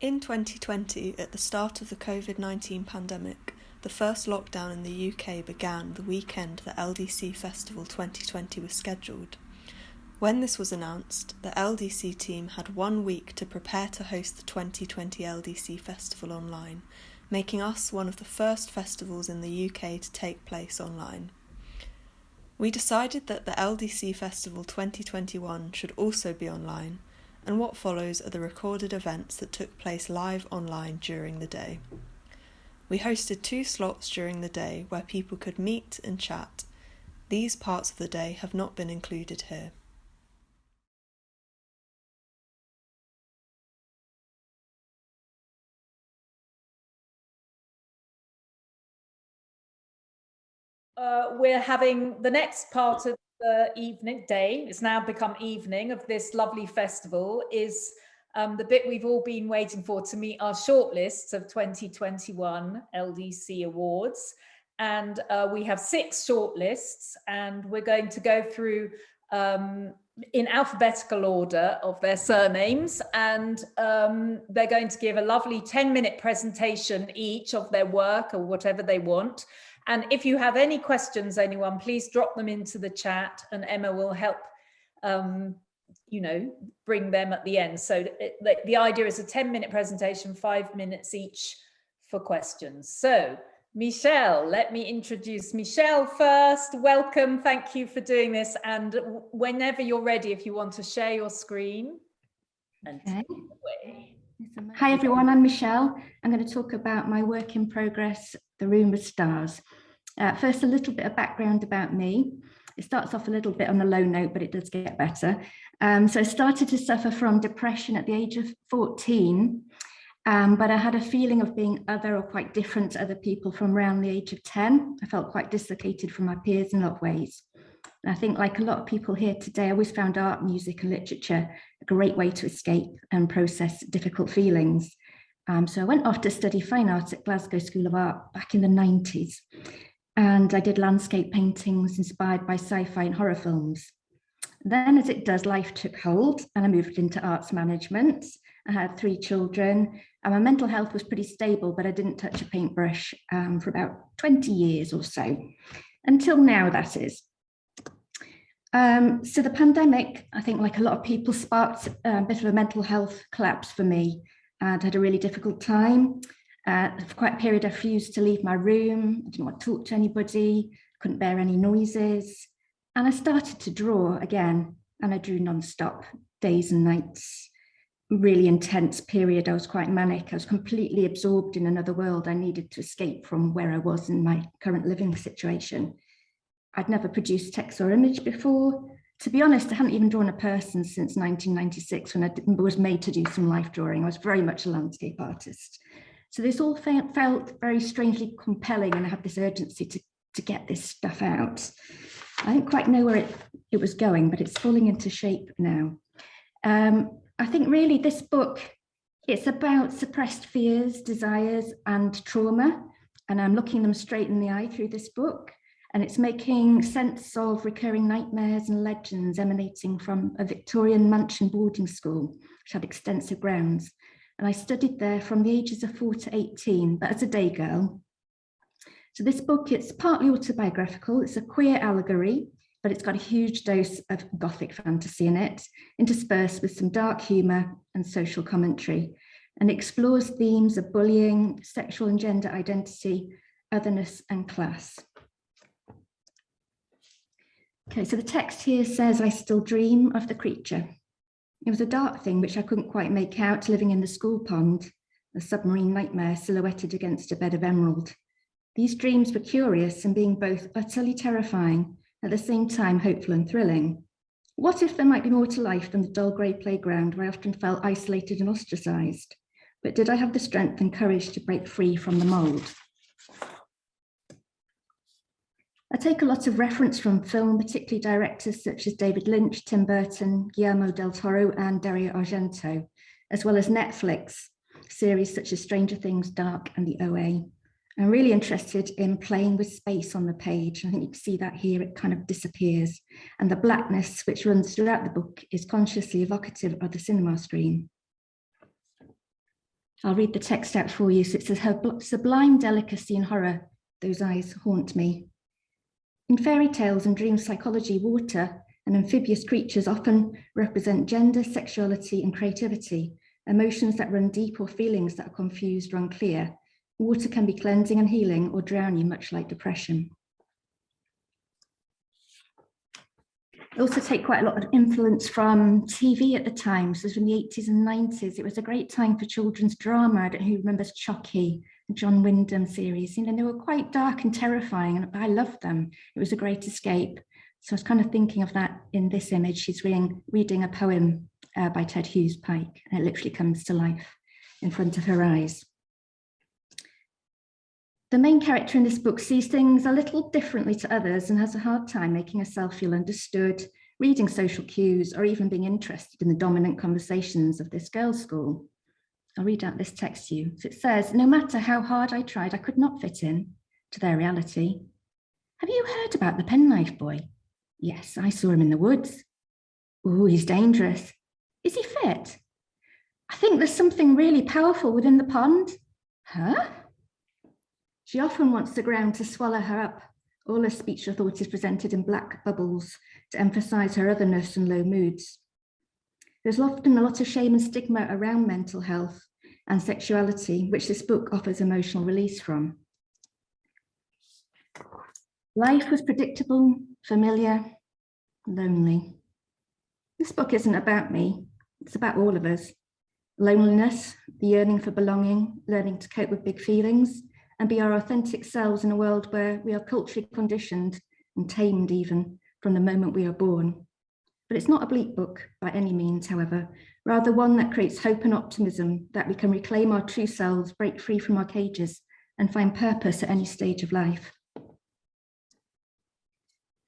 In 2020, at the start of the COVID-19 pandemic, the first lockdown in the UK began the weekend that LDC Festival 2020 was scheduled. When this was announced, the LDC team had 1 week to prepare to host the 2020 LDC Festival online, making us one of the first festivals in the UK to take place online. We decided that the LDC Festival 2021 should also be online, and what follows are the recorded events that took place live online during the day. We hosted 2 slots during the day where people could meet and chat. These parts of the day have not been included here. We're having the next part of the day, it's now become evening, of this lovely festival is the bit we've all been waiting for, to meet our shortlists of 2021 LDC Awards. And we have 6 shortlists, and we're going to go through in alphabetical order of their surnames, and they're going to give a lovely 10-minute presentation each of their work or whatever they want. And if you have any questions, anyone, please drop them into the chat, and Emma will help, bring them at the end. So the idea is a 10-minute presentation, 5 minutes each for questions. So Michelle, let me introduce Michelle first. Welcome, thank you for doing this. And whenever you're ready, if you want to share your screen. And okay. Hi everyone, I'm Michelle. I'm going to talk about my work in progress, The Room with Stars. First, a little bit of background about me. It starts off a little bit on a low note, but it does get better. So I started to suffer from depression at the age of 14, but I had a feeling of being other or quite different to other people from around the age of 10. I felt quite dislocated from my peers in a lot of ways. And I think, like a lot of people here today, I always found art, music and literature a great way to escape and process difficult feelings. So I went off to study fine art at Glasgow School of Art back in the 90s. And I did landscape paintings inspired by sci-fi and horror films. Then, as it does, life took hold and I moved into arts management. I had 3 children and my mental health was pretty stable, but I didn't touch a paintbrush for about 20 years or so, until now, that is. So the pandemic, I think, like a lot of people, sparked a bit of a mental health collapse for me. I'd had a really difficult time. For quite a period, I refused to leave my room. I didn't want to talk to anybody, couldn't bear any noises. And I started to draw again, and I drew non-stop, days and nights. Really intense period. I was quite manic. I was completely absorbed in another world. I needed to escape from where I was in my current living situation. I'd never produced text or image before. To be honest, I hadn't even drawn a person since 1996 when I was made to do some life drawing. I was very much a landscape artist. So this all felt very strangely compelling, and I had this urgency to get this stuff out. I didn't quite know where it was going, but it's falling into shape now. I think really this book, it's about suppressed fears, desires and trauma, and I'm looking them straight in the eye through this book. And it's making sense of recurring nightmares and legends emanating from a Victorian mansion boarding school, which had extensive grounds. And I studied there from the ages of 4 to 18, but as a day girl. So this book, it's partly autobiographical. It's a queer allegory, but it's got a huge dose of Gothic fantasy in it, interspersed with some dark humour and social commentary, and explores themes of bullying, sexual and gender identity, otherness and class. Okay, so the text here says, "I still dream of the creature." It was a dark thing which I couldn't quite make out, living in the school pond, a submarine nightmare silhouetted against a bed of emerald. These dreams were curious and being both utterly terrifying, at the same time hopeful and thrilling. What if there might be more to life than the dull grey playground where I often felt isolated and ostracised? But did I have the strength and courage to break free from the mould? I take a lot of reference from film, particularly directors such as David Lynch, Tim Burton, Guillermo del Toro and Dario Argento, as well as Netflix series such as Stranger Things, Dark and The OA. I'm really interested in playing with space on the page. I think you can see that here, it kind of disappears. And the blackness which runs throughout the book is consciously evocative of the cinema screen. I'll read the text out for you. So it says, her sublime delicacy and horror, those eyes haunt me. In fairy tales and dream psychology, water and amphibious creatures often represent gender, sexuality, and creativity, emotions that run deep or feelings that are confused or unclear. Water can be cleansing and healing or drown you, much like depression. I also take quite a lot of influence from TV at the time. So from the 80s and 90s, it was a great time for children's drama. I don't know who remembers Chucky, the John Wyndham series. You know, they were quite dark and terrifying, and I loved them. It was a great escape. So I was kind of thinking of that in this image. She's reading a poem by Ted Hughes Pike, and it literally comes to life in front of her eyes. The main character in this book sees things a little differently to others and has a hard time making herself feel understood, reading social cues, or even being interested in the dominant conversations of this girls' school. I'll read out this text to you. So it says, no matter how hard I tried, I could not fit in to their reality. Have you heard about the penknife boy? Yes, I saw him in the woods. Ooh, he's dangerous. Is he fit? I think there's something really powerful within the pond. Huh? She often wants the ground to swallow her up. All her speech or thought is presented in black bubbles to emphasize her otherness and low moods. There's often a lot of shame and stigma around mental health and sexuality, which this book offers emotional release from. Life was predictable, familiar, lonely. This book isn't about me, it's about all of us. Loneliness, the yearning for belonging, learning to cope with big feelings, and be our authentic selves in a world where we are culturally conditioned and tamed even from the moment we are born. But it's not a bleak book by any means, however, rather one that creates hope and optimism that we can reclaim our true selves, break free from our cages, and find purpose at any stage of life.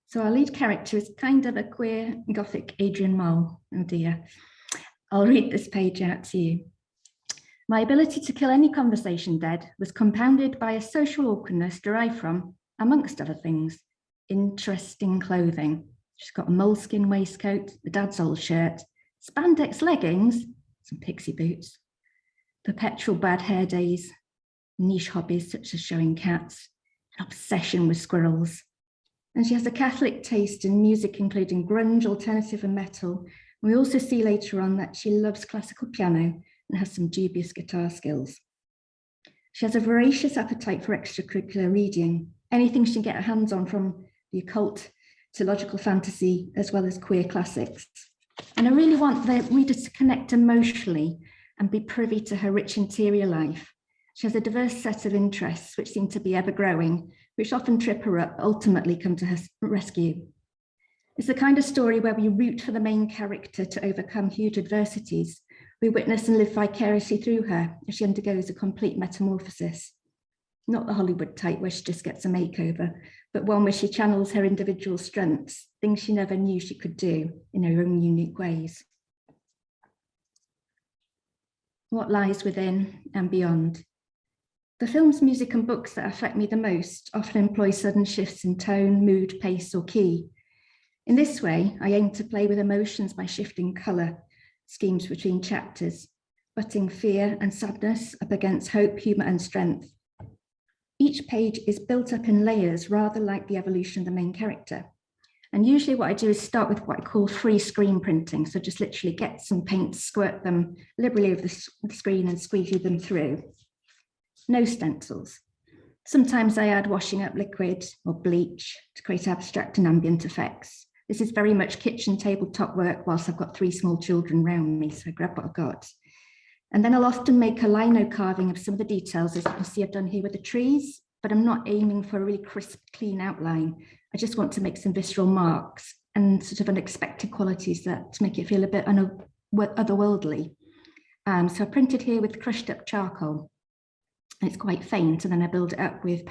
So our lead character is kind of a queer, gothic Adrian Mole. Oh dear. I'll read this page out to you. My ability to kill any conversation dead was compounded by a social awkwardness derived from, amongst other things, interesting clothing. She's got a moleskin waistcoat, the dad's old shirt, spandex leggings, some pixie boots, perpetual bad hair days, niche hobbies such as showing cats, an obsession with squirrels. And she has a Catholic taste in music, including grunge, alternative and metal. We also see later on that she loves classical piano and has some dubious guitar skills. She has a voracious appetite for extracurricular reading, anything she can get her hands on, from the occult to logical fantasy, as well as queer classics. And I really want the readers to connect emotionally and be privy to her rich interior life. She has a diverse set of interests, which seem to be ever growing, which often trip her up, ultimately come to her rescue. It's the kind of story where we root for the main character to overcome huge adversities. We witness and live vicariously through her as she undergoes a complete metamorphosis. Not the Hollywood type where she just gets a makeover, but one where she channels her individual strengths, things she never knew she could do in her own unique ways. What lies within and beyond? The films, music, and books that affect me the most often employ sudden shifts in tone, mood, pace, or key. In this way, I aim to play with emotions by shifting colour schemes between chapters, butting fear and sadness up against hope, humour, and strength. Each page is built up in layers, rather like the evolution of the main character. And usually what I do is start with what I call free screen printing. So just literally get some paint, squirt them liberally over the screen and squeegee them through. No stencils. Sometimes I add washing up liquid or bleach to create abstract and ambient effects. This is very much kitchen tabletop work whilst I've got 3 small children around me, so I grab what I've got. And then I'll often make a lino carving of some of the details, as you can see I've done here with the trees, but I'm not aiming for a really crisp, clean outline. I just want to make some visceral marks and sort of unexpected qualities that to make it feel a bit otherworldly. So I printed here with crushed up charcoal. It's quite faint, and then I build it up with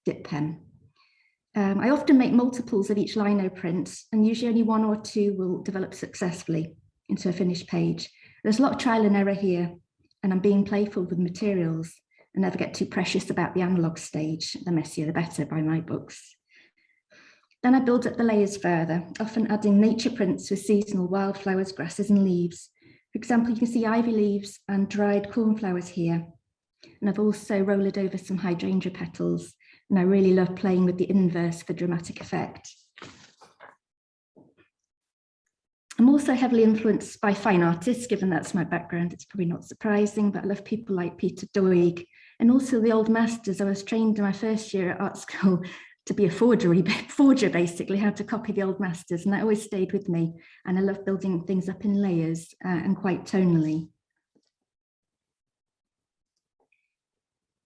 dip pen. I often make multiples of each lino print, and usually only 1 or 2 will develop successfully into a finished page. There's a lot of trial and error here, and I'm being playful with materials and never get too precious about the analog stage. The messier the better by my books. Then I build up the layers further, often adding nature prints with seasonal wildflowers, grasses and leaves, For example, you can see ivy leaves and dried cornflowers here. And I've also rolled over some hydrangea petals. And I really love playing with the inverse for dramatic effect. I'm also heavily influenced by fine artists, given that's my background. It's probably not surprising, but I love people like Peter Doig and also the old masters. I was trained in my first year at art school to be a forger, basically, how to copy the old masters. And that always stayed with me. And I love building things up in layers and quite tonally.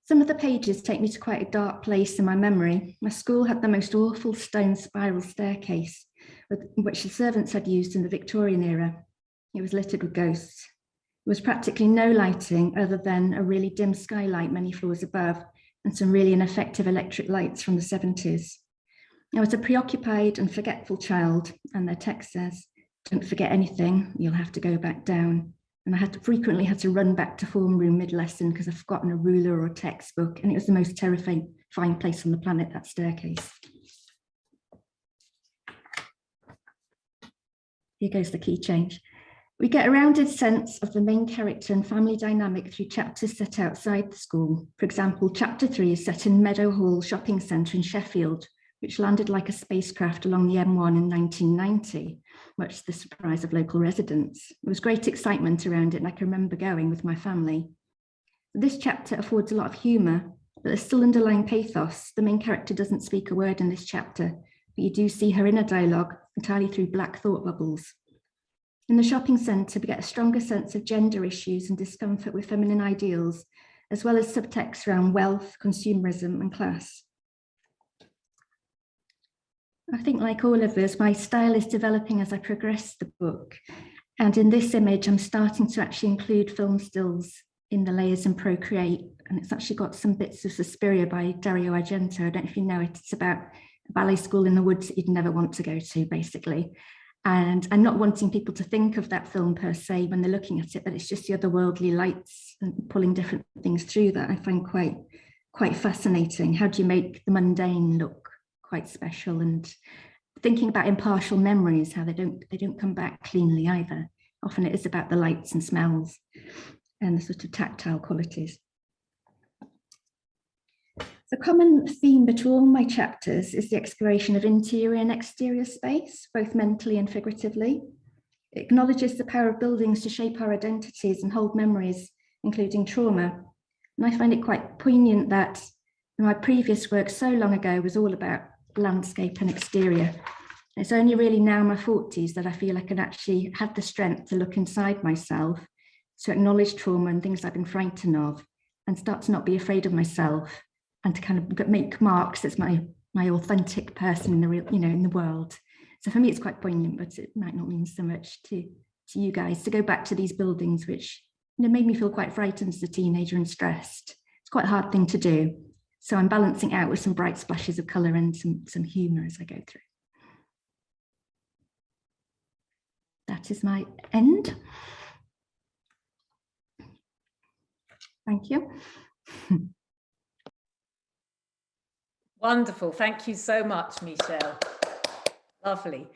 Some of the pages take me to quite a dark place in my memory. My school had the most awful stone spiral staircase, which the servants had used in the Victorian era. It was littered with ghosts. There was practically no lighting other than a really dim skylight many floors above and some really ineffective electric lights from the 70s. I was a preoccupied and forgetful child, and their text says, "Don't forget anything, you'll have to go back down." And I frequently had to run back to form room mid-lesson because I'd forgotten a ruler or a textbook, and it was the most terrifying place on the planet, that staircase. Here goes the key change. We get a rounded sense of the main character and family dynamic through chapters set outside the school. For example, chapter 3 is set in Meadow Hall Shopping Centre in Sheffield, which landed like a spacecraft along the M1 in 1990, much to the surprise of local residents. There was great excitement around it, and I can remember going with my family. This chapter affords a lot of humour, but there's still underlying pathos. The main character doesn't speak a word in this chapter, but you do see her inner dialogue entirely through black thought bubbles. In the shopping centre, we get a stronger sense of gender issues and discomfort with feminine ideals, as well as subtext around wealth, consumerism, and class. I think, like all of us, my style is developing as I progress the book. And in this image, I'm starting to actually include film stills in the layers in Procreate. And it's actually got some bits of Suspiria by Dario Argento. I don't know if you know it. It's about a ballet school in the woods that you'd never want to go to, basically. And I'm not wanting people to think of that film per se when they're looking at it, but it's just the otherworldly lights and pulling different things through that I find quite fascinating. How do you make the mundane look quite special? And thinking about impartial memories, how they don't come back cleanly either. Often it is about the lights and smells and the sort of tactile qualities. The common theme between all my chapters is the exploration of interior and exterior space, both mentally and figuratively. It acknowledges the power of buildings to shape our identities and hold memories, including trauma. And I find it quite poignant that my previous work so long ago was all about landscape and exterior. It's only really now in my 40s that I feel I can actually have the strength to look inside myself, to acknowledge trauma and things I've been frightened of, and start to not be afraid of myself, and to kind of make marks as my authentic person in the real, in the world. So for me, it's quite poignant, but it might not mean so much to you guys, to go back to these buildings, which made me feel quite frightened as a teenager and stressed. It's quite a hard thing to do. So I'm balancing out with some bright splashes of colour and some humour as I go through. That is my end. Thank you. Wonderful. Thank you so much, Michelle. Lovely.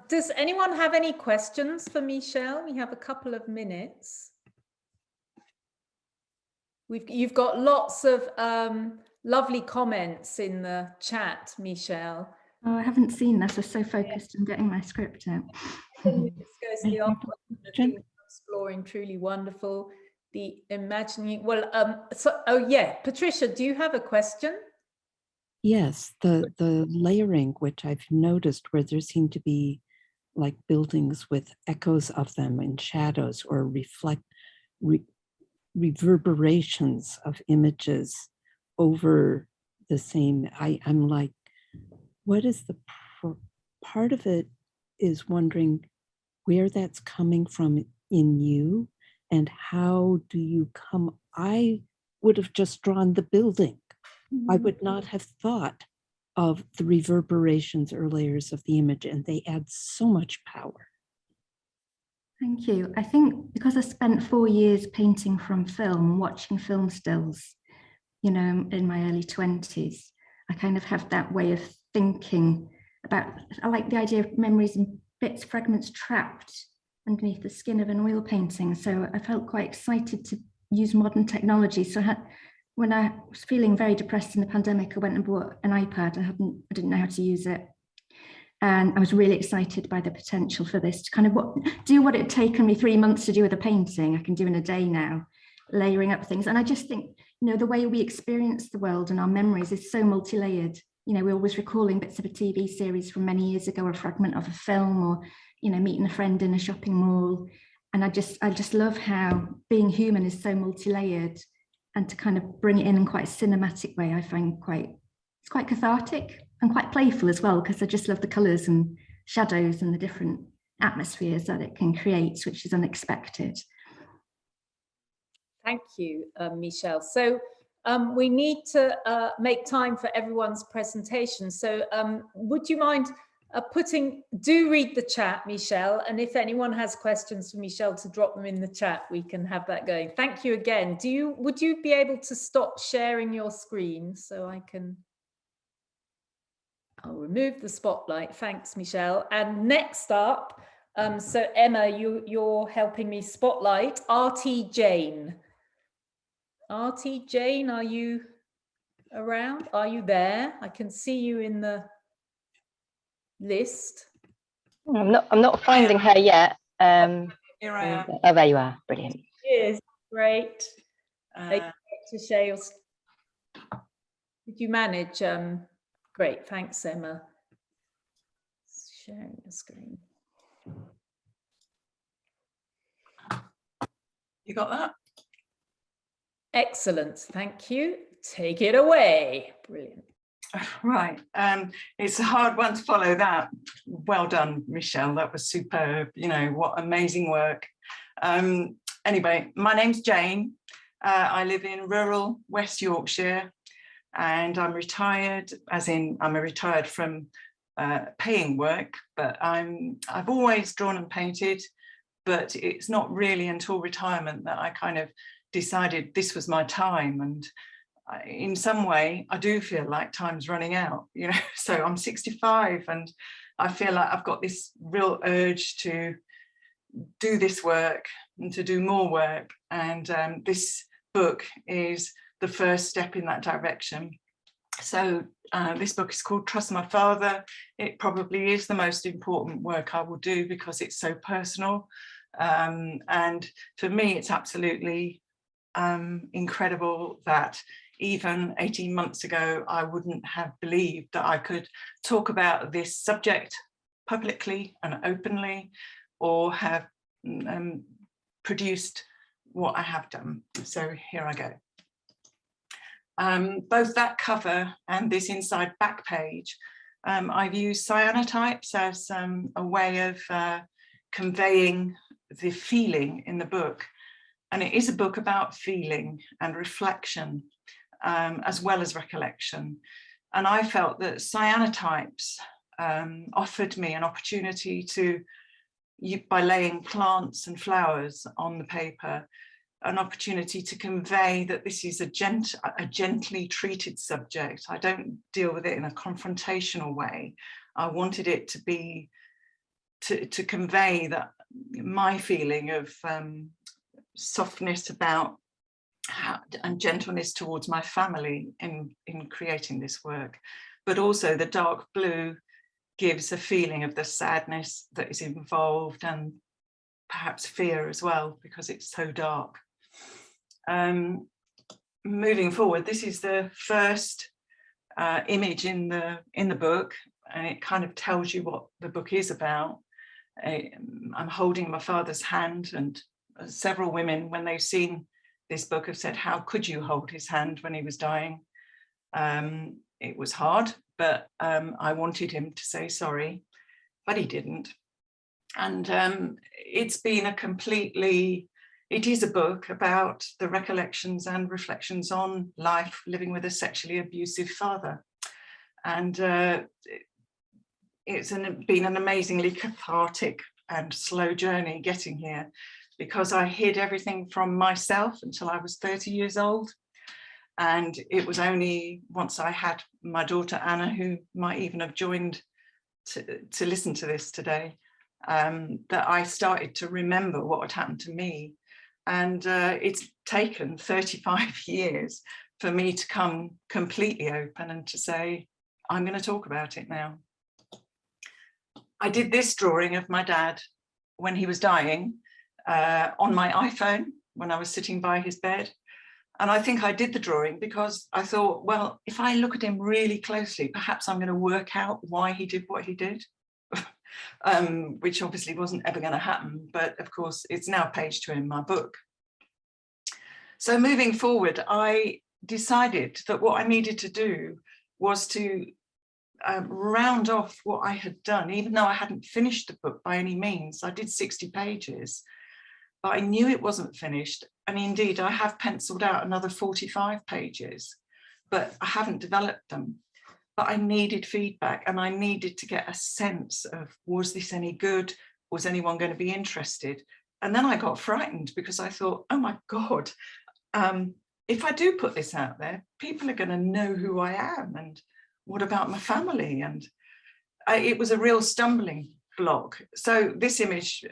Does anyone have any questions for Michelle? We have a couple of minutes. You've got lots of lovely comments in the chat, Michelle. Oh, I haven't seen that. I was so focused on getting my script out. Exploring, truly wonderful. The imagining. Well, oh yeah, Patricia, do you have a question? Yes, the layering, which I've noticed, where there seem to be like buildings with echoes of them and shadows or reverberations of images over the same. I'm like, what is the part of it is wondering where that's coming from in you and how do you come? I would have just drawn the building. I would not have thought of the reverberations or layers of the image, and they add so much power. Thank you. I think because I spent 4 years painting from film, watching film stills, in my early 20s, I kind of have that way of thinking about, I like the idea of memories and bits, fragments trapped underneath the skin of an oil painting. So I felt quite excited to use modern technology. So when I was feeling very depressed in the pandemic, I went and bought an iPad. I didn't know how to use it. And I was really excited by the potential for this to kind of do what it had taken me 3 months to do with a painting, I can do in a day now, layering up things. And I just think, the way we experience the world and our memories is so multi-layered. We're always recalling bits of a TV series from many years ago, or a fragment of a film, or, meeting a friend in a shopping mall. And I just love how being human is so multi-layered, and to kind of bring it in quite a cinematic way, I find it's quite cathartic and quite playful as well, because I just love the colours and shadows and the different atmospheres that it can create, which is unexpected. Thank you, Michelle. So we need to make time for everyone's presentation. So would you mind do read the chat, Michelle, and if anyone has questions for Michelle, to drop them in the chat, we can have that going. Thank you again. Would you be able to stop sharing your screen so I can... I'll remove the spotlight. Thanks, Michelle. And next up, so Emma, you're helping me spotlight RT Jane. RT Jane, are you around? Are you there? I can see you in the list. I'm not finding her yet. Here I am. Oh, there you are. Brilliant. Yes, great. To share your... Did you manage? Great, thanks, Emma. Sharing the screen. You got that? Excellent, thank you. Take it away. Brilliant. Right, it's a hard one to follow that. Well done, Michelle, that was superb. What amazing work. Anyway, my name's Jane. I live in rural West Yorkshire, and I'm retired, as in I'm retired from paying work, but I've always drawn and painted, but it's not really until retirement that I kind of decided this was my time. And in some way, I do feel like time's running out, so I'm 65 and I feel like I've got this real urge to do this work and to do more work. And this book is the first step in that direction. So this book is called Trust My Father. It probably is the most important work I will do because it's so personal. And for me, it's absolutely incredible that even 18 months ago, I wouldn't have believed that I could talk about this subject publicly and openly, or have produced what I have done. So here I go. Both that cover and this inside back page, I've used cyanotypes as a way of conveying the feeling in the book. And it is a book about feeling and reflection, as well as recollection. And I felt that cyanotypes offered me an opportunity to, by laying plants and flowers on the paper, an opportunity to convey that this is a gently treated subject. I don't deal with it in a confrontational way. I wanted it to be, to convey that my feeling of softness about and gentleness towards my family in creating this work, but also the dark blue gives a feeling of the sadness that is involved and perhaps fear as well, because it's so dark. Moving forward, this is the first image in the book, and it kind of tells you what the book is about. I'm holding my father's hand, and several women, when they've seen this book, have said, how could you hold his hand when he was dying? It was hard, but I wanted him to say sorry, but he didn't. And it's been it is a book about the recollections and reflections on life living with a sexually abusive father. And it's been an amazingly cathartic and slow journey getting here, because I hid everything from myself until I was 30 years old. And it was only once I had my daughter Anna, who might even have joined to listen to this today, that I started to remember what had happened to me. And it's taken 35 years for me to come completely open and to say, I'm going to talk about it now. I did this drawing of my dad when he was dying on my iPhone when I was sitting by his bed. And I think I did the drawing because I thought, well, if I look at him really closely, perhaps I'm going to work out why he did what he did, which obviously wasn't ever going to happen. But of course, it's now page 2 in my book. So moving forward, I decided that what I needed to do was to round off what I had done, even though I hadn't finished the book by any means. I did 60 pages, but I knew it wasn't finished. And indeed, I have penciled out another 45 pages, but I haven't developed them. But I needed feedback, and I needed to get a sense of, was this any good? Was anyone going to be interested? And then I got frightened because I thought, oh my God, if I do put this out there, people are going to know who I am, and what about my family? And it was a real stumbling block. So this image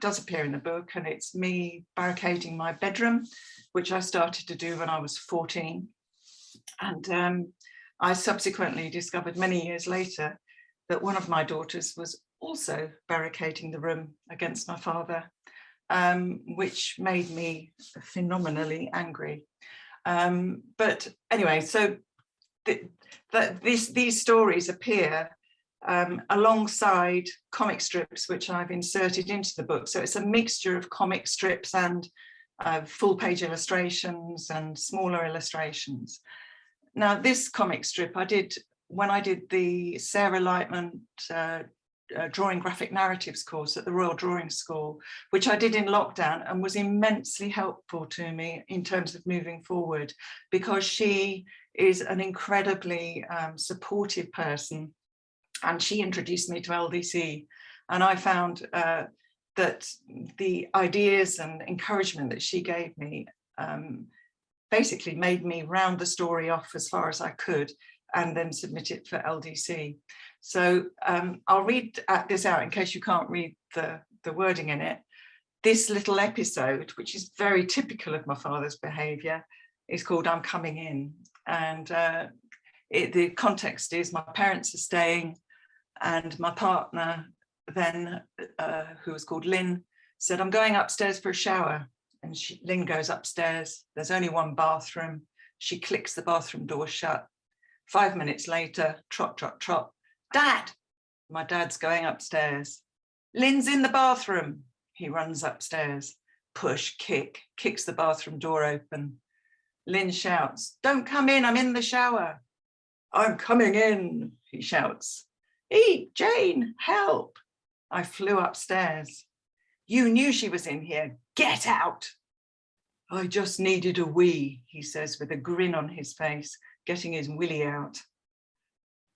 does appear in the book, and it's me barricading my bedroom, which I started to do when I was 14. And I subsequently discovered many years later that one of my daughters was also barricading the room against my father, which made me phenomenally angry. But anyway, so these stories appear alongside comic strips, which I've inserted into the book. So it's a mixture of comic strips and full page illustrations and smaller illustrations. Now, this comic strip I did when I did the Sarah Lightman Drawing Graphic Narratives course at the Royal Drawing School, which I did in lockdown, and was immensely helpful to me in terms of moving forward, because she is an incredibly supportive person. And she introduced me to LDC, and I found that the ideas and encouragement that she gave me basically made me round the story off as far as I could and then submit it for LDC. So I'll read this out in case you can't read the wording in it. This little episode, which is very typical of my father's behaviour, is called I'm Coming In. And the context is my parents are staying, and my partner then, who was called Lynn, said, I'm going upstairs for a shower. And Lynn goes upstairs. There's only one bathroom. She clicks the bathroom door shut. 5 minutes later, trot, trot, trot. Dad! My dad's going upstairs. Lynn's in the bathroom. He runs upstairs. Push, kick, kicks the bathroom door open. Lynn shouts, don't come in, I'm in the shower. I'm coming in, he shouts. Hey, Jane, help. I flew upstairs. You knew she was in here. Get out. I just needed a wee, he says with a grin on his face, getting his willy out.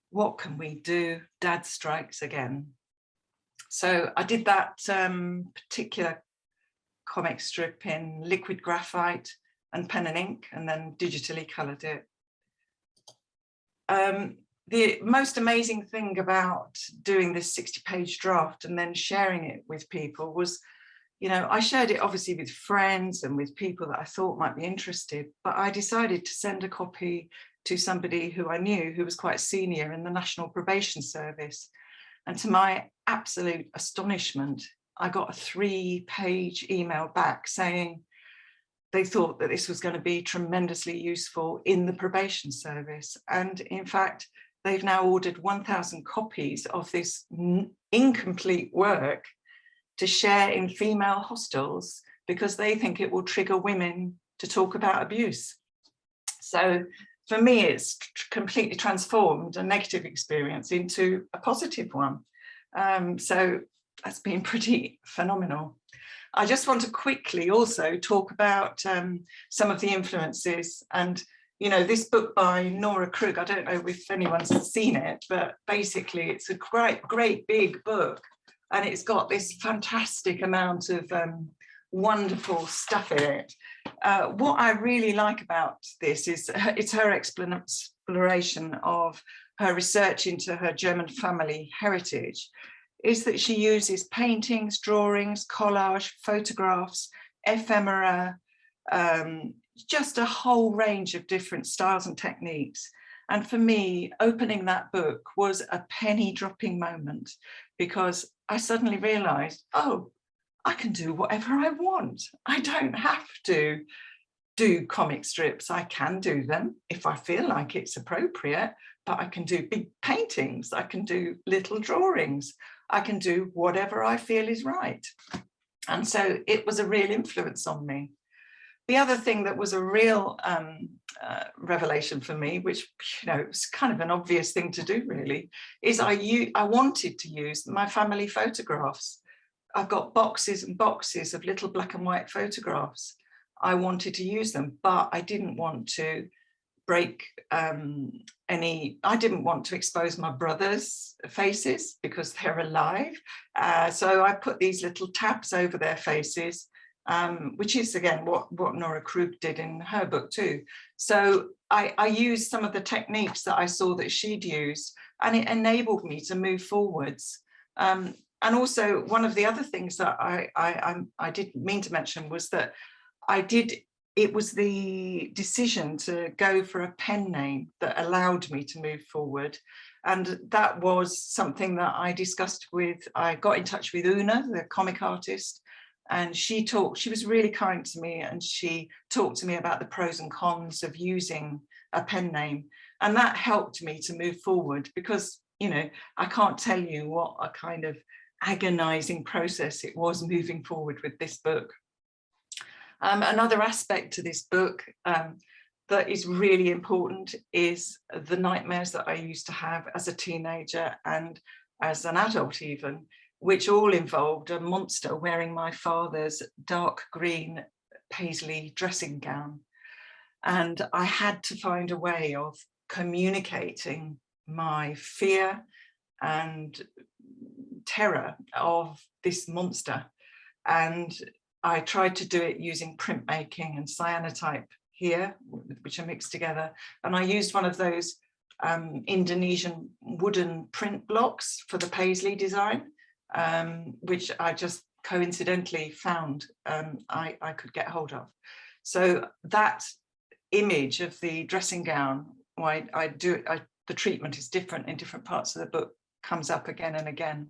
What can we do? Dad strikes again. So I did that particular comic strip in liquid graphite and pen and ink, and then digitally coloured it. The most amazing thing about doing this 60-page draft and then sharing it with people was, you know, I shared it obviously with friends and with people that I thought might be interested, but I decided to send a copy to somebody who I knew who was quite senior in the National Probation Service. And to my absolute astonishment, I got a 3-page email back saying they thought that this was going to be tremendously useful in the probation service. And in fact, they've now ordered 1,000 copies of this incomplete work to share in female hostels because they think it will trigger women to talk about abuse. So for me, it's completely transformed a negative experience into a positive one. So that's been pretty phenomenal. I just want to quickly also talk about some of the influences. And, you know, this book by Nora Krug, I don't know if anyone's seen it, but basically it's a great big book. And it's got this fantastic amount of wonderful stuff in it. What I really like about this is it's her exploration of her research into her German family heritage. is that she uses paintings, drawings, collage, photographs, ephemera, just a whole range of different styles and techniques. And for me, opening that book was a penny dropping moment, because I suddenly realized, oh, I can do whatever I want. I don't have to do comic strips. I can do them if I feel like it's appropriate, but I can do big paintings. I can do little drawings. I can do whatever I feel is right. And so it was a real influence on me. The other thing that was a real revelation for me, which, you know, it's kind of an obvious thing to do really, is I wanted to use my family photographs. I've got boxes and boxes of little black and white photographs. I wanted to use them, but I didn't want to break I didn't want to expose my brothers' faces because they're alive. So I put these little tabs over their faces, which is again what Nora Krug did in her book too. So I used some of the techniques that I saw that she'd used, and it enabled me to move forwards. And also one of the other things that I didn't mean to mention was that it was the decision to go for a pen name that allowed me to move forward. And that was something that I discussed I got in touch with Una, the comic artist, and she was really kind to me, and she talked to me about the pros and cons of using a pen name. And that helped me to move forward, because, you know, I can't tell you what a kind of agonizing process it was moving forward with this book. Another aspect to this book that is really important is the nightmares that I used to have as a teenager and as an adult even, which all involved a monster wearing my father's dark green paisley dressing gown. And I had to find a way of communicating my fear and terror of this monster. And I tried to do it using printmaking and cyanotype here, which are mixed together. And I used one of those Indonesian wooden print blocks for the paisley design, which I just coincidentally found I could get hold of. So that image of the dressing gown, the treatment is different in different parts of the book, comes up again and again.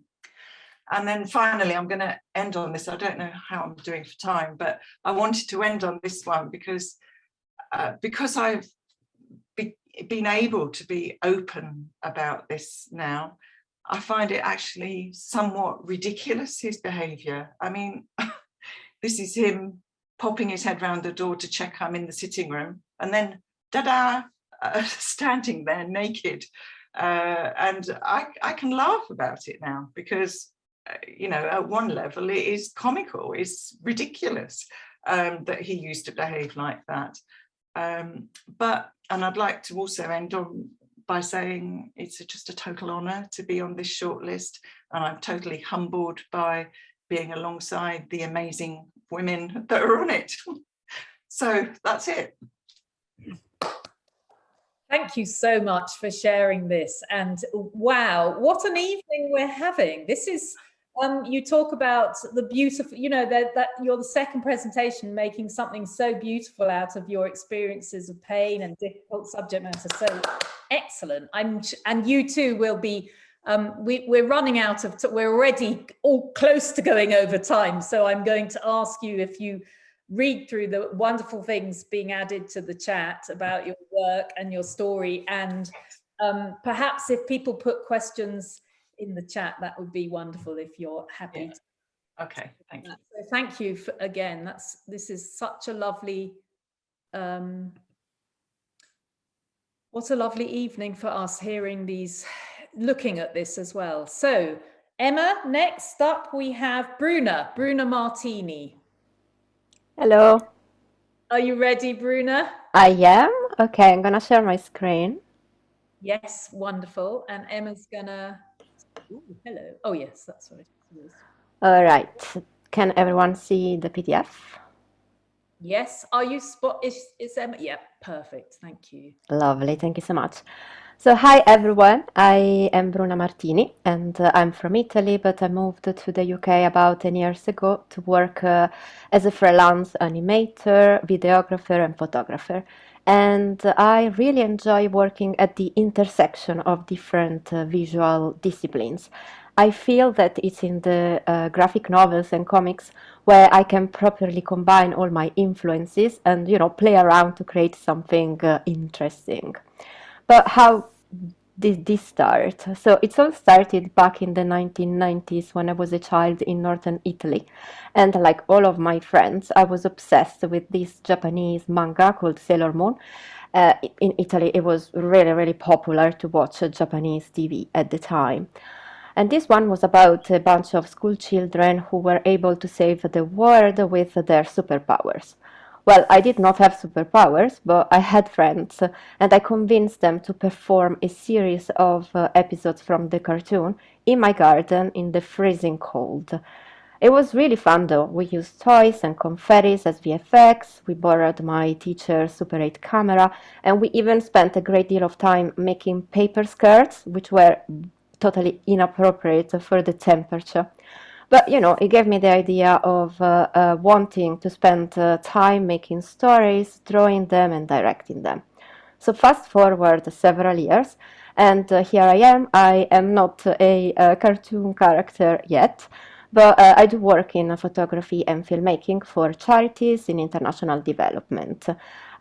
And then finally, I'm going to end on this. I don't know how I'm doing for time, but I wanted to end on this one because I've been able to be open about this now. I find it actually somewhat ridiculous, his behaviour. I mean, this is him popping his head round the door to check I'm in the sitting room, and then da-da, standing there naked. And I can laugh about it now because, you know, at one level it is comical, it's ridiculous that he used to behave like that. And I'd like to also end on by saying it's just a total honour to be on this shortlist, and I'm totally humbled by being alongside the amazing women that are on it. So that's it. Thank you so much for sharing this. And wow, what an evening we're having. This is, you talk about the beautiful, you know, that you're the second presentation making something so beautiful out of your experiences of pain and difficult subject matter. So excellent. And you too will be, we're running out of, we're already all close to going over time. So I'm going to ask you if you read through the wonderful things being added to the chat about your work and your story. And perhaps if people put questions in the chat, that would be wonderful if you're happy. Yeah. Okay, thank you. So thank you again. This is such a lovely, what a lovely evening for us hearing these, looking at this as well. So Emma, next up we have Bruno Martini. Hello. Are you ready, Bruno? I am. Okay, I'm gonna share my screen. Yes, wonderful. And Emma's gonna, ooh, hello. Oh yes, that's what it is. All right. Can everyone see the PDF? Yes. Are you is Emma? Yeah, perfect. Thank you. Lovely. Thank you so much. So, hi everyone, I am Bruno Martini and I'm from Italy, but I moved to the UK about 10 years ago to work as a freelance animator, videographer, and photographer. And I really enjoy working at the intersection of different visual disciplines. I feel that it's in the graphic novels and comics where I can properly combine all my influences and, play around to create something interesting. But how did this start? So it all started back in the 1990s when I was a child in northern Italy. And like all of my friends, I was obsessed with this Japanese manga called Sailor Moon. In Italy, it was really, really popular to watch Japanese TV at the time. And this one was about a bunch of school children who were able to save the world with their superpowers. Well, I did not have superpowers, but I had friends, and I convinced them to perform a series of episodes from the cartoon in my garden in the freezing cold. It was really fun though. We used toys and confettis as VFX, we borrowed my teacher's Super 8 camera, and we even spent a great deal of time making paper skirts, which were totally inappropriate for the temperature. But, it gave me the idea of wanting to spend time making stories, drawing them, and directing them. So fast forward several years, and here I am. I am not a cartoon character yet, but I do work in photography and filmmaking for charities in international development.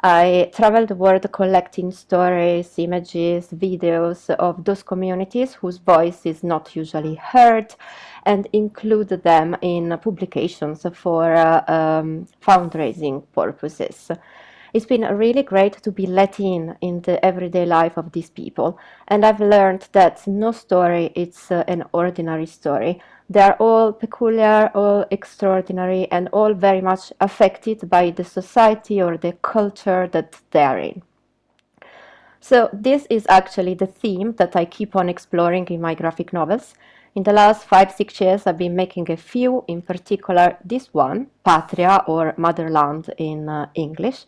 I traveled the world collecting stories, images, videos of those communities whose voice is not usually heard, and include them in publications for fundraising purposes. It's been really great to be let in the everyday life of these people, and I've learned that no story is an ordinary story. They are all peculiar, all extraordinary, and all very much affected by the society or the culture that they are in. So this is actually the theme that I keep on exploring in my graphic novels. In the last 5-6 years, I've been making a few, in particular this one, Patria, or Motherland in English,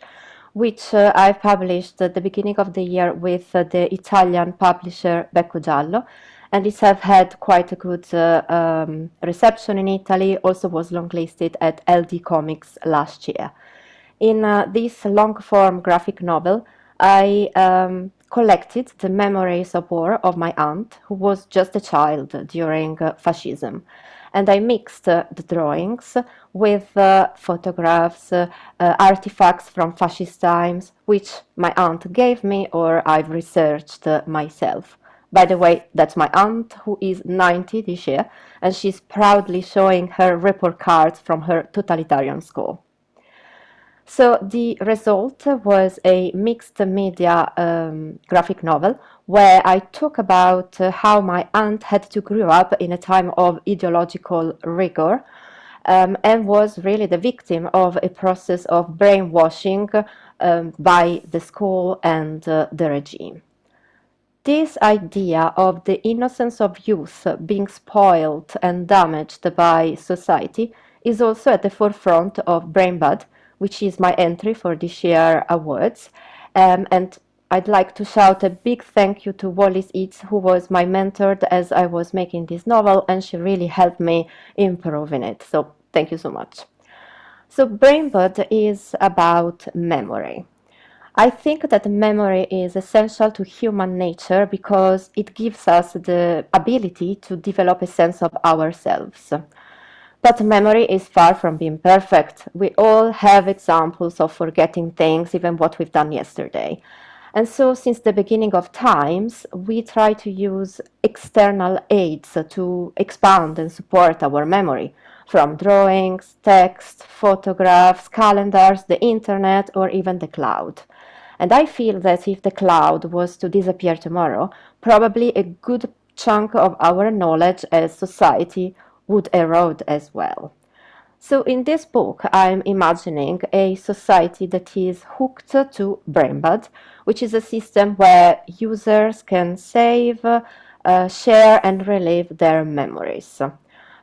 which I published at the beginning of the year with the Italian publisher Becco Giallo, and it has had quite a good reception in Italy, also was longlisted at LDComics last year. In this long-form graphic novel, I collected the memories of war of my aunt, who was just a child during fascism. And I mixed the drawings with photographs, artifacts from fascist times, which my aunt gave me or I've researched myself. By the way, that's my aunt, who is 90 this year, and she's proudly showing her report cards from her totalitarian school. So the result was a mixed media graphic novel where I talk about how my aunt had to grow up in a time of ideological rigor and was really the victim of a process of brainwashing by the school and the regime. This idea of the innocence of youth being spoiled and damaged by society is also at the forefront of Brain Bud, which is my entry for this year awards. And I'd like to shout a big thank you to Wallis Eats, who was my mentor as I was making this novel, and she really helped me improve in it. So thank you so much. So Brain Bud is about memory. I think that memory is essential to human nature because it gives us the ability to develop a sense of ourselves. But memory is far from being perfect. We all have examples of forgetting things, even what we've done yesterday. And so since the beginning of times, we try to use external aids to expand and support our memory, from drawings, text, photographs, calendars, the internet, or even the cloud. And I feel that if the cloud was to disappear tomorrow, probably a good chunk of our knowledge as society would erode as well. So in this book, I'm imagining a society that is hooked to BrainBud, which is a system where users can save, share, and relive their memories.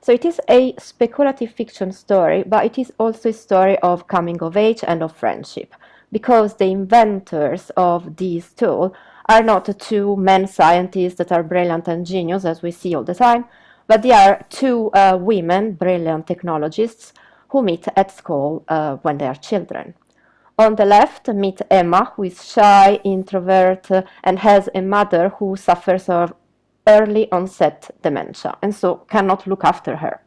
So it is a speculative fiction story, but it is also a story of coming of age and of friendship, because the inventors of this tool are not two men scientists that are brilliant and genius, as we see all the time, but they are two women, brilliant technologists, who meet at school when they are children. On the left, meet Emma, who is shy, introvert, and has a mother who suffers of early onset dementia, and so cannot look after her.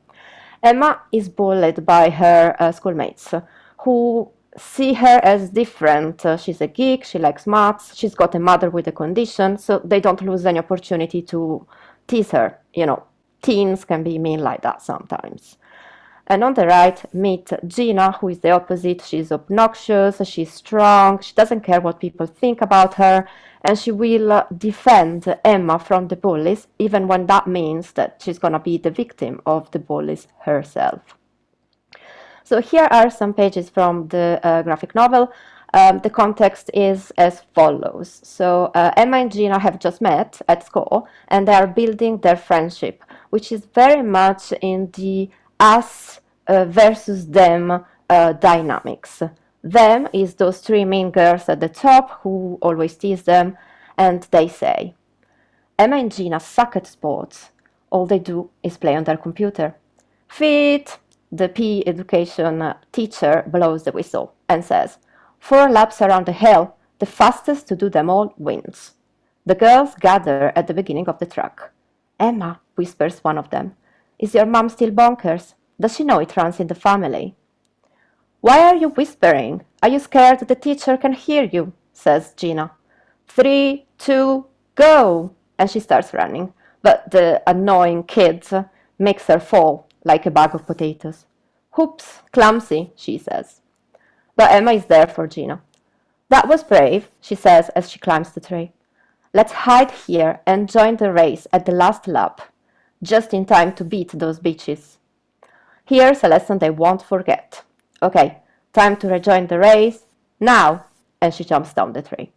Emma is bullied by her schoolmates, who see her as different. She's a geek, she likes maths, she's got a mother with a condition, so they don't lose any opportunity to tease her. You know, teens can be mean like that sometimes. And on the right, meet Gina, who is the opposite. She's obnoxious, she's strong, she doesn't care what people think about her, and she will defend Emma from the bullies, even when that means that she's going to be the victim of the bullies herself. So here are some pages from the graphic novel. The context is as follows. So Emma and Gina have just met at school, and they are building their friendship, which is very much in the us versus them dynamics. Them is those three mean girls at the top who always tease them, and they say, Emma and Gina suck at sports. All they do is play on their computer. Fit! The PE education teacher blows the whistle and says, 4 laps around the hill, the fastest to do them all wins. The girls gather at the beginning of the track. Emma, whispers one of them, is your mom still bonkers? Does she know it runs in the family? Why are you whispering? Are you scared the teacher can hear you? Says Gina. 3, 2, go! And she starts running, but the annoying kid makes her fall like a bag of potatoes. Oops, clumsy, she says. But Emma is there for Gina. That was brave, she says as she climbs the tree. Let's hide here and join the race at the last lap, just in time to beat those bitches. Here's a lesson they won't forget. Okay, time to rejoin the race, now! And she jumps down the tree.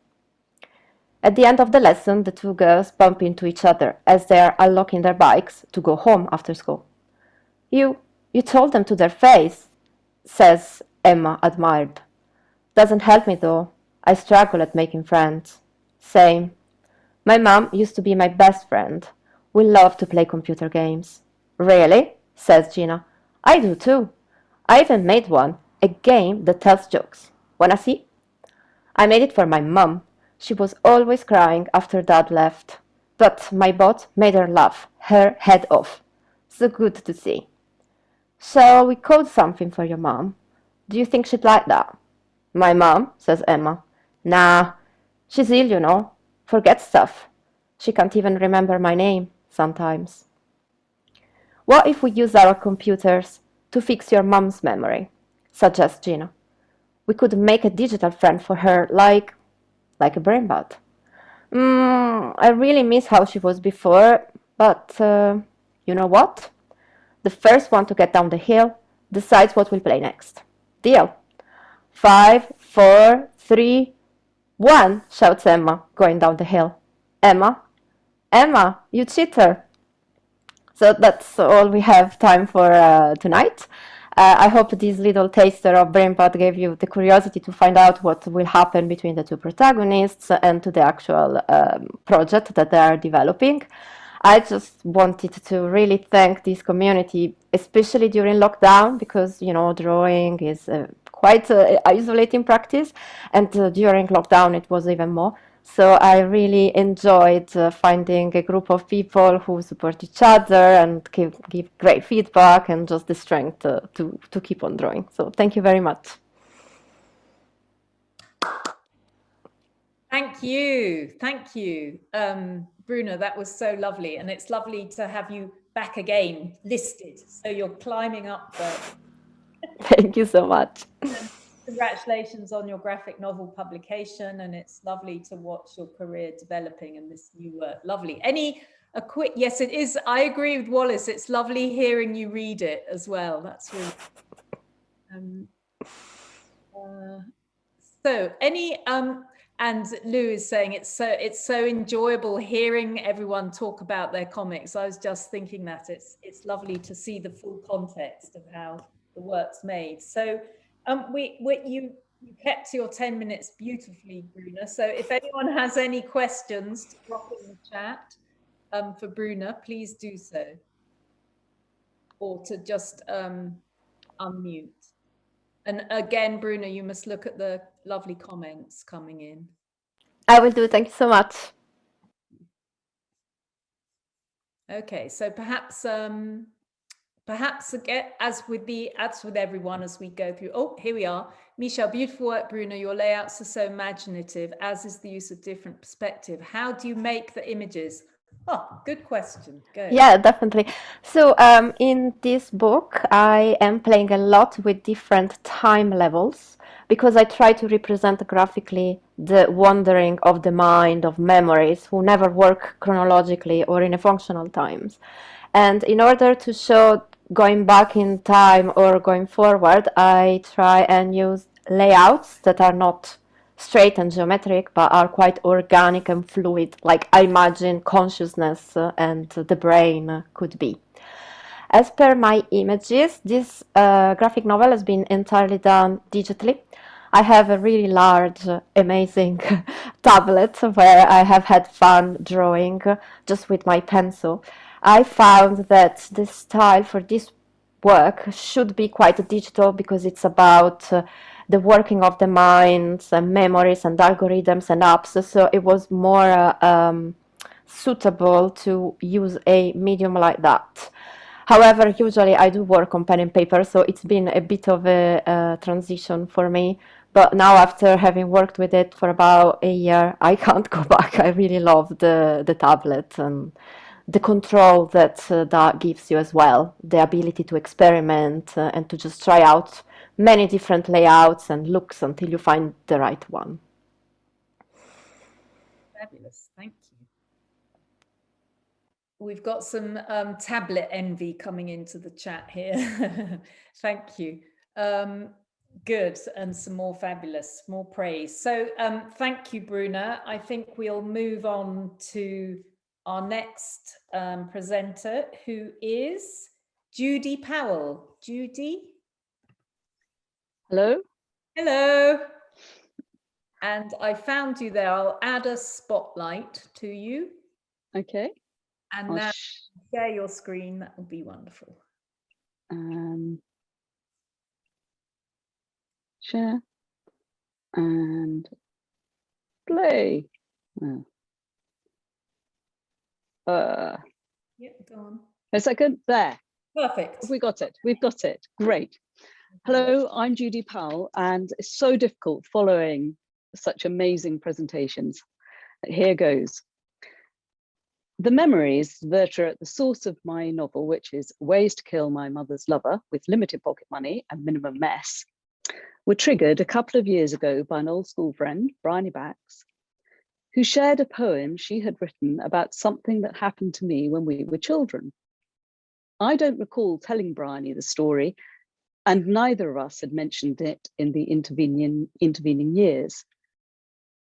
At the end of the lesson, the two girls bump into each other as they are unlocking their bikes to go home after school. You told them to their face, says Emma, admired. Doesn't help me though. I struggle at making friends. Same. My mom used to be my best friend. We love to play computer games. Really? Says Gina. I do too. I even made one, a game that tells jokes. Wanna see? I made it for my mom. She was always crying after Dad left. But my bot made her laugh, her head off. So good to see. Shall we code something for your mom? Do you think she'd like that? My mom, says Emma. Nah, she's ill, you know. Forgets stuff. She can't even remember my name sometimes. What if we use our computers to fix your mom's memory? Suggests Gina. We could make a digital friend for her like a brain bot. I really miss how she was before, but you know what? The first one to get down the hill decides what we'll play next. Deal. 5, 4, 3, 1, shouts Emma, going down the hill. Emma, you cheater. So that's all we have time for tonight. I hope this little taster of BrainPod gave you the curiosity to find out what will happen between the two protagonists and to the actual project that they are developing. I just wanted to really thank this community, especially during lockdown, because, you know, drawing is quite isolating practice, and during lockdown it was even more. So I really enjoyed finding a group of people who support each other and give great feedback and just the strength to keep on drawing. So thank you very much. Thank you. Thank you. Bruno, that was so lovely. And it's lovely to have you back again listed. So you're climbing up the... Thank you so much. Congratulations on your graphic novel publication, and it's lovely to watch your career developing and this new work. Lovely. A quick, yes, it is. I agree with Wallis. It's lovely hearing you read it as well. That's really. And Lou is saying it's so enjoyable hearing everyone talk about their comics. I was just thinking that it's lovely to see the full context of how the work's made. So You kept your 10 minutes beautifully, Bruna. So if anyone has any questions to drop in the chat for Bruna, please do so. Or to just unmute. And again, Bruna, you must look at the lovely comments coming in. I will do. Thank you so much. Okay, so perhaps again, as with everyone as we go through. Oh, here we are. Michelle, beautiful work, Bruno. Your layouts are so imaginative, as is the use of different perspective. How do you make the images? Oh, good question. Go. Yeah, definitely. So in this book, I am playing a lot with different time levels because I try to represent graphically the wandering of the mind, of memories who never work chronologically or in a functional times. And in order to show going back in time or going forward, I try and use layouts that are not straight and geometric, but are quite organic and fluid, like I imagine consciousness and the brain could be. As per my images, this graphic novel has been entirely done digitally. I have a really large, amazing tablet where I have had fun drawing just with my pencil. I found that the style for this work should be quite digital because it's about the working of the minds and memories and algorithms and apps. So it was more suitable to use a medium like that. However, usually I do work on pen and paper, so it's been a bit of a transition for me. But now, after having worked with it for about a year, I can't go back. I really love the tablet and the control that that gives you as well, the ability to experiment and to just try out many different layouts and looks until you find the right one. Fabulous, thank you. We've got some tablet envy coming into the chat here. Thank you. Good, and some more fabulous, more praise. So thank you, Bruna. I think we'll move on to our next presenter, who is Judy Powell. Judy? Hello. Hello. And I found you there. I'll add a spotlight to you. Okay. And now share your screen. That would be wonderful. Share and play. Oh. Yep, go on. A second. There. Perfect. We got it. We've got it. Great. Hello, I'm Judy Powell, and it's so difficult following such amazing presentations. Here goes. The memories that are at the source of my novel, which is Ways to Kill My Mother's Lover with Limited Pocket Money and Minimum Mess, were triggered a couple of years ago by an old school friend, Bryony Bax, who shared a poem she had written about something that happened to me when we were children. I don't recall telling Bryony the story, and neither of us had mentioned it in the intervening years.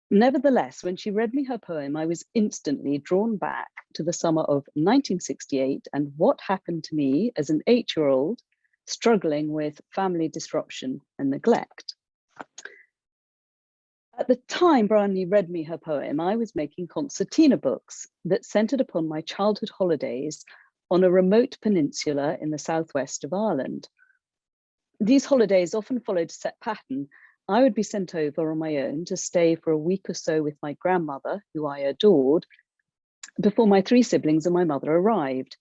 Nevertheless, when she read me her poem, I was instantly drawn back to the summer of 1968 and what happened to me as an 8-year-old struggling with family disruption and neglect. At the time Bryony read me her poem, I was making concertina books that centered upon my childhood holidays on a remote peninsula in the southwest of Ireland. These holidays often followed a set pattern. I would be sent over on my own to stay for a week or so with my grandmother, who I adored, before my 3 siblings and my mother arrived.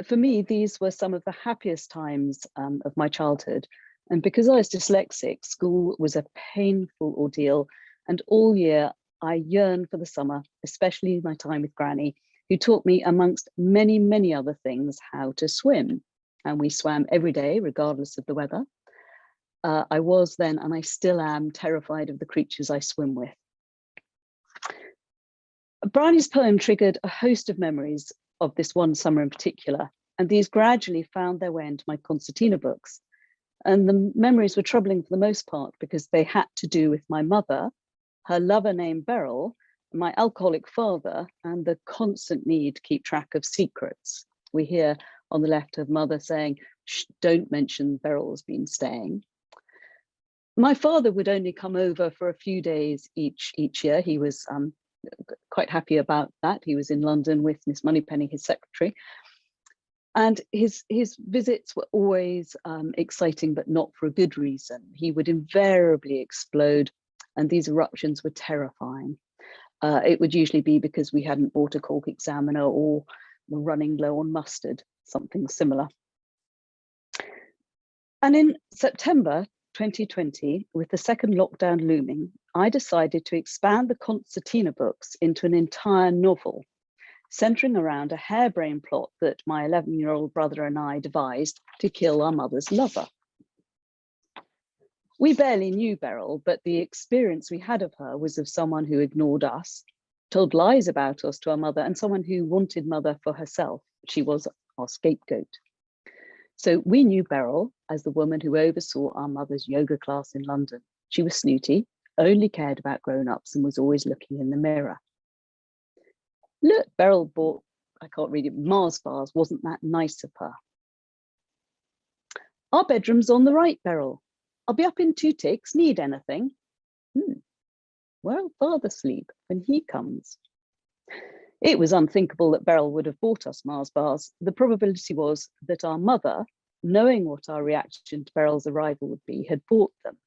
For me, these were some of the happiest times of my childhood. And because I was dyslexic, school was a painful ordeal. And all year I yearned for the summer, especially my time with Granny, who taught me, amongst many, many other things, how to swim. And we swam every day, regardless of the weather. I was then, and I still am, terrified of the creatures I swim with. Bryony's poem triggered a host of memories of this one summer in particular, and these gradually found their way into my concertina books. And the memories were troubling for the most part because they had to do with my mother, her lover named Beryl, my alcoholic father, and the constant need to keep track of secrets. We hear on the left of mother saying, "Shh, don't mention Beryl's been staying." My father would only come over for a few days each year. He was quite happy about that. He was in London with Miss Moneypenny, his secretary. And his visits were always exciting, but not for a good reason. He would invariably explode, and these eruptions were terrifying. It would usually be because we hadn't bought a cork examiner or were running low on mustard, something similar. And in September 2020, with the second lockdown looming, I decided to expand the concertina books into an entire novel, centering around a harebrained plot that my 11-year-old brother and I devised to kill our mother's lover. We barely knew Beryl, but the experience we had of her was of someone who ignored us, told lies about us to our mother, and someone who wanted mother for herself. She was our scapegoat. So we knew Beryl as the woman who oversaw our mother's yoga class in London. She was snooty, only cared about grown-ups, and was always looking in the mirror. Look, Beryl bought, I can't read it, Mars bars. Wasn't that nice of her? Our bedroom's on the right, Beryl. I'll be up in 2 ticks. Need anything? Where'll father sleep when he comes? It was unthinkable that Beryl would have bought us Mars bars. The probability was that our mother, knowing what our reaction to Beryl's arrival would be, had bought them.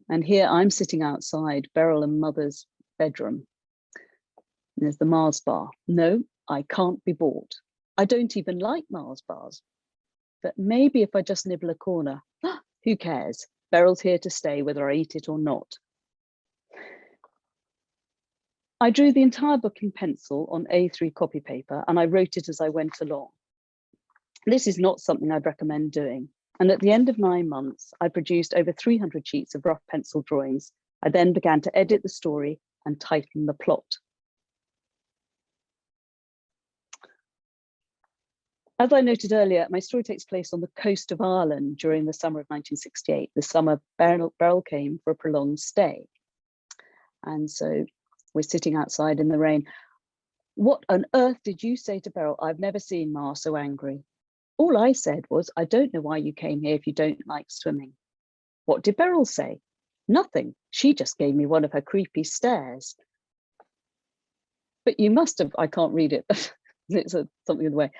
And here I'm sitting outside Beryl and mother's bedroom. There's the Mars bar. No, I can't be bought. I don't even like Mars bars. But maybe if I just nibble a corner, who cares? Beryl's here to stay whether I eat it or not. I drew the entire book in pencil on A3 copy paper, and I wrote it as I went along. This is not something I'd recommend doing. And at the end of 9 months, I produced over 300 sheets of rough pencil drawings. I then began to edit the story and tighten the plot. As I noted earlier, my story takes place on the coast of Ireland during the summer of 1968, the summer Beryl came for a prolonged stay. And so we're sitting outside in the rain. What on earth did you say to Beryl? I've never seen Ma so angry. All I said was, I don't know why you came here if you don't like swimming. What did Beryl say? Nothing. She just gave me one of her creepy stares. But you must have, I can't read it. It's something in the way.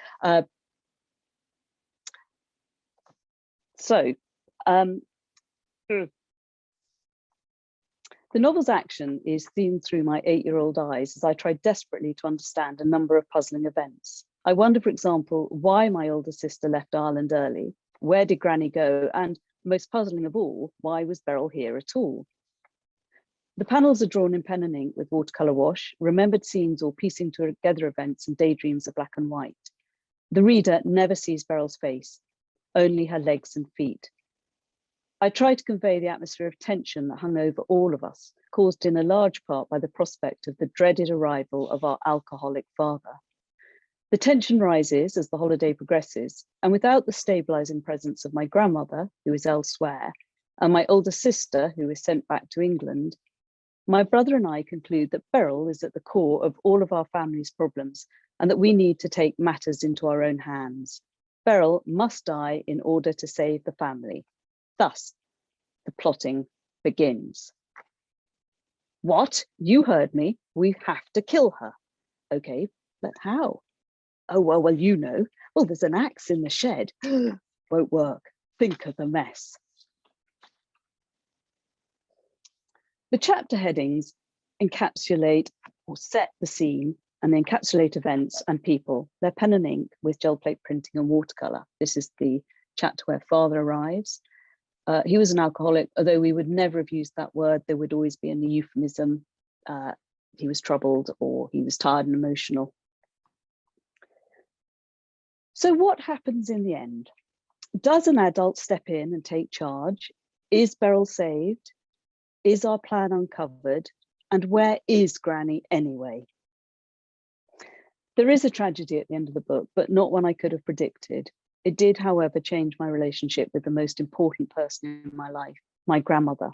The novel's action is seen through my 8-year-old eyes as I try desperately to understand a number of puzzling events. I wonder, for example, why my older sister left Ireland early, where did Granny go, and most puzzling of all, why was Beryl here at all? The panels are drawn in pen and ink with watercolour wash, remembered scenes or piecing together events and daydreams are black and white. The reader never sees Beryl's face, only her legs and feet. I try to convey the atmosphere of tension that hung over all of us, caused in a large part by the prospect of the dreaded arrival of our alcoholic father. The tension rises as the holiday progresses, and without the stabilising presence of my grandmother, who is elsewhere, and my older sister, who is sent back to England, my brother and I conclude that Beryl is at the core of all of our family's problems and that we need to take matters into our own hands. Beryl must die in order to save the family. Thus, the plotting begins. What? You heard me. We have to kill her. Okay, but how? Oh, well, you know. Well, there's an axe in the shed. Won't work. Think of the mess. The chapter headings encapsulate or set the scene and they encapsulate events and people. They're pen and ink with gel plate printing and watercolour. This is the chapter where father arrives. He was an alcoholic, although we would never have used that word. There would always be a euphemism. He was troubled or he was tired and emotional. So what happens in the end? Does an adult step in and take charge? Is Beryl saved? Is our plan uncovered? And where is Granny anyway? There is a tragedy at the end of the book, but not one I could have predicted. It did, however, change my relationship with the most important person in my life, my grandmother.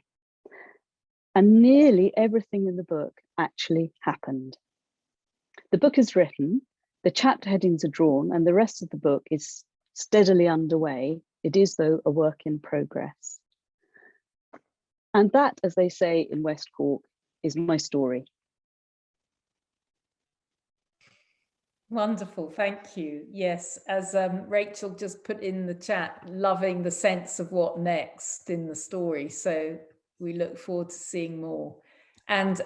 And nearly everything in the book actually happened. The book is written, the chapter headings are drawn, and the rest of the book is steadily underway. It is, though, a work in progress. And that, as they say in West Cork, is my story. Wonderful, thank you. Yes, as Rachael just put in the chat, loving the sense of what next in the story. So we look forward to seeing more. And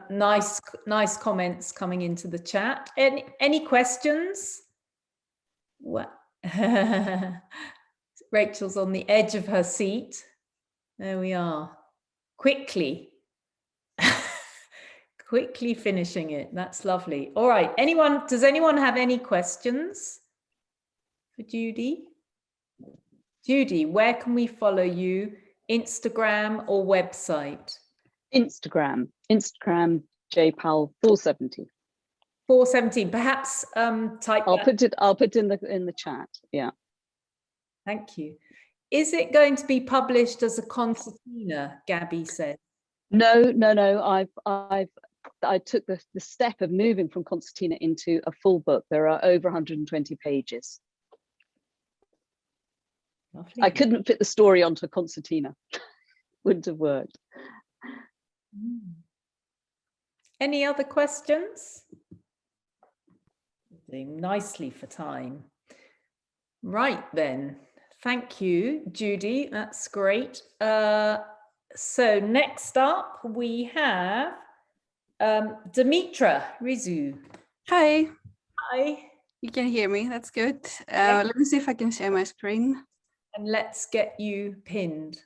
nice comments coming into the chat. Any questions? What? Rachel's on the edge of her seat. There we are. Quickly finishing it. That's lovely. All right. Does anyone have any questions for Judy? Judy, where can we follow you? Instagram or website? Instagram J Powell 470. 417. Perhaps type. I'll put it in the chat. Yeah. Thank you. Is it going to be published as a concertina? Gabby said. No. I took the step of moving from concertina into a full book. There are over 120 pages. Lovely. I couldn't fit the story onto a concertina. Wouldn't have worked. Any other questions? Doing nicely for time. Right then. Thank you, Judy. That's great. So next up we have Dimitra Rizou. Hi. Hi. You can hear me. That's good. Let me see if I can share my screen. And let's get you pinned.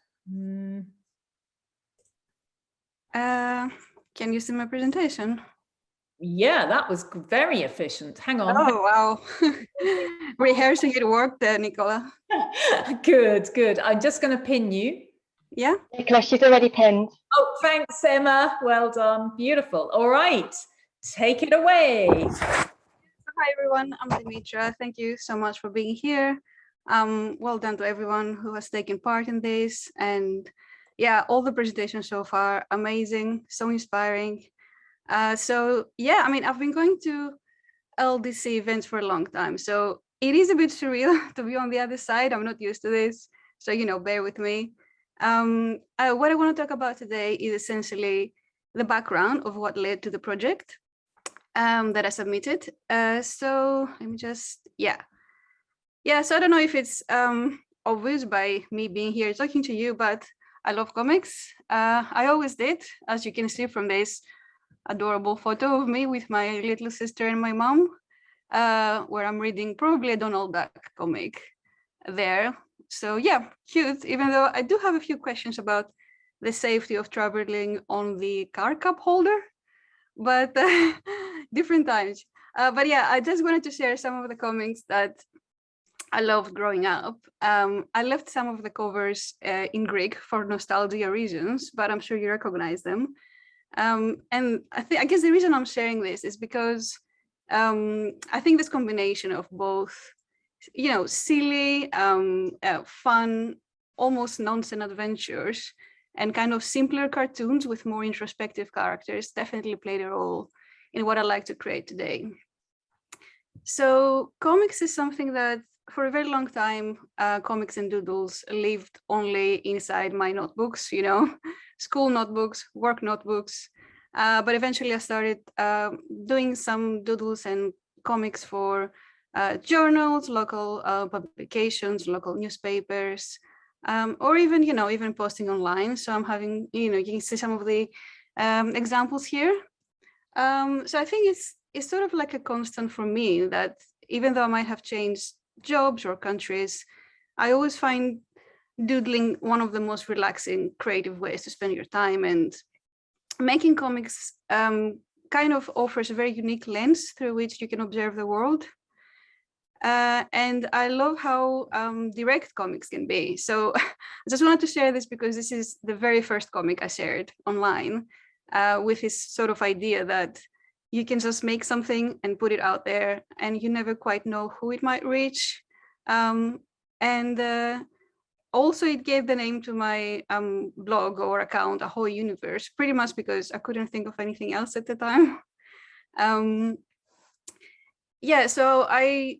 Can you see my presentation? Yeah, that was very efficient. Hang on. Oh, wow. Rehearsing it worked, Nicola. Good. I'm just going to pin you. Yeah. Nicola, she's already pinned. Oh, thanks, Emma. Well done. Beautiful. All right. Take it away. Hi, everyone. I'm Dimitra. Thank you so much for being here. Well done to everyone who has taken part in this. And yeah, all the presentations so far, amazing, so inspiring. So yeah, I mean, I've been going to LDC events for a long time, so it is a bit surreal to be on the other side. I'm not used to this, so bear with me. What I want to talk about today is essentially the background of what led to the project that I submitted. So let me just, so I don't know if it's obvious by me being here talking to you, but I love comics. I always did, as you can see from this adorable photo of me with my little sister and my mom, where I'm reading probably a Donald Duck comic there. So yeah, cute, even though I do have a few questions about the safety of traveling on the car cup holder, but different times. But yeah, I just wanted to share some of the comics that I loved growing up. I left some of the covers in Greek for nostalgia reasons, but I'm sure you recognize them. And I guess the reason I'm sharing this is because I think this combination of both, silly, fun, almost nonsense adventures and kind of simpler cartoons with more introspective characters definitely played a role in what I like to create today. So comics is something that for a very long time, comics and doodles lived only inside my notebooks, school notebooks, work notebooks. But eventually I started doing some doodles and comics for journals, local publications, local newspapers, or even, even posting online. So I'm having, you can see some of the examples here. So I think it's sort of like a constant for me that even though I might have changed jobs or countries, I always find doodling one of the most relaxing, creative ways to spend your time, and making comics kind of offers a very unique lens through which you can observe the world. And I love how direct comics can be. So I just wanted to share this because this is the very first comic I shared online with this sort of idea that you can just make something and put it out there and you never quite know who it might reach. Also it gave the name to my blog or account, A Whole Universe, pretty much because I couldn't think of anything else at the time. So I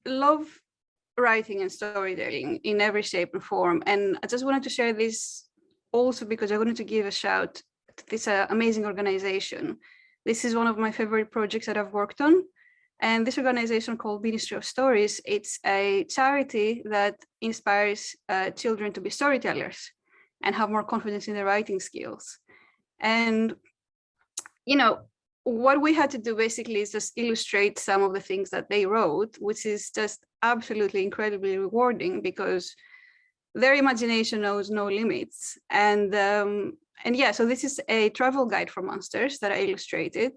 love writing and storytelling in every shape and form. And I just wanted to share this also because I wanted to give a shout to this amazing organization. This is one of my favorite projects that I've worked on. And this organization called Ministry of Stories, it's a charity that inspires children to be storytellers and have more confidence in their writing skills. And, you know, what we had to do basically is just illustrate some of the things that they wrote, which is just absolutely incredibly rewarding because their imagination knows no limits. And yeah, so this is a travel guide for monsters that I illustrated,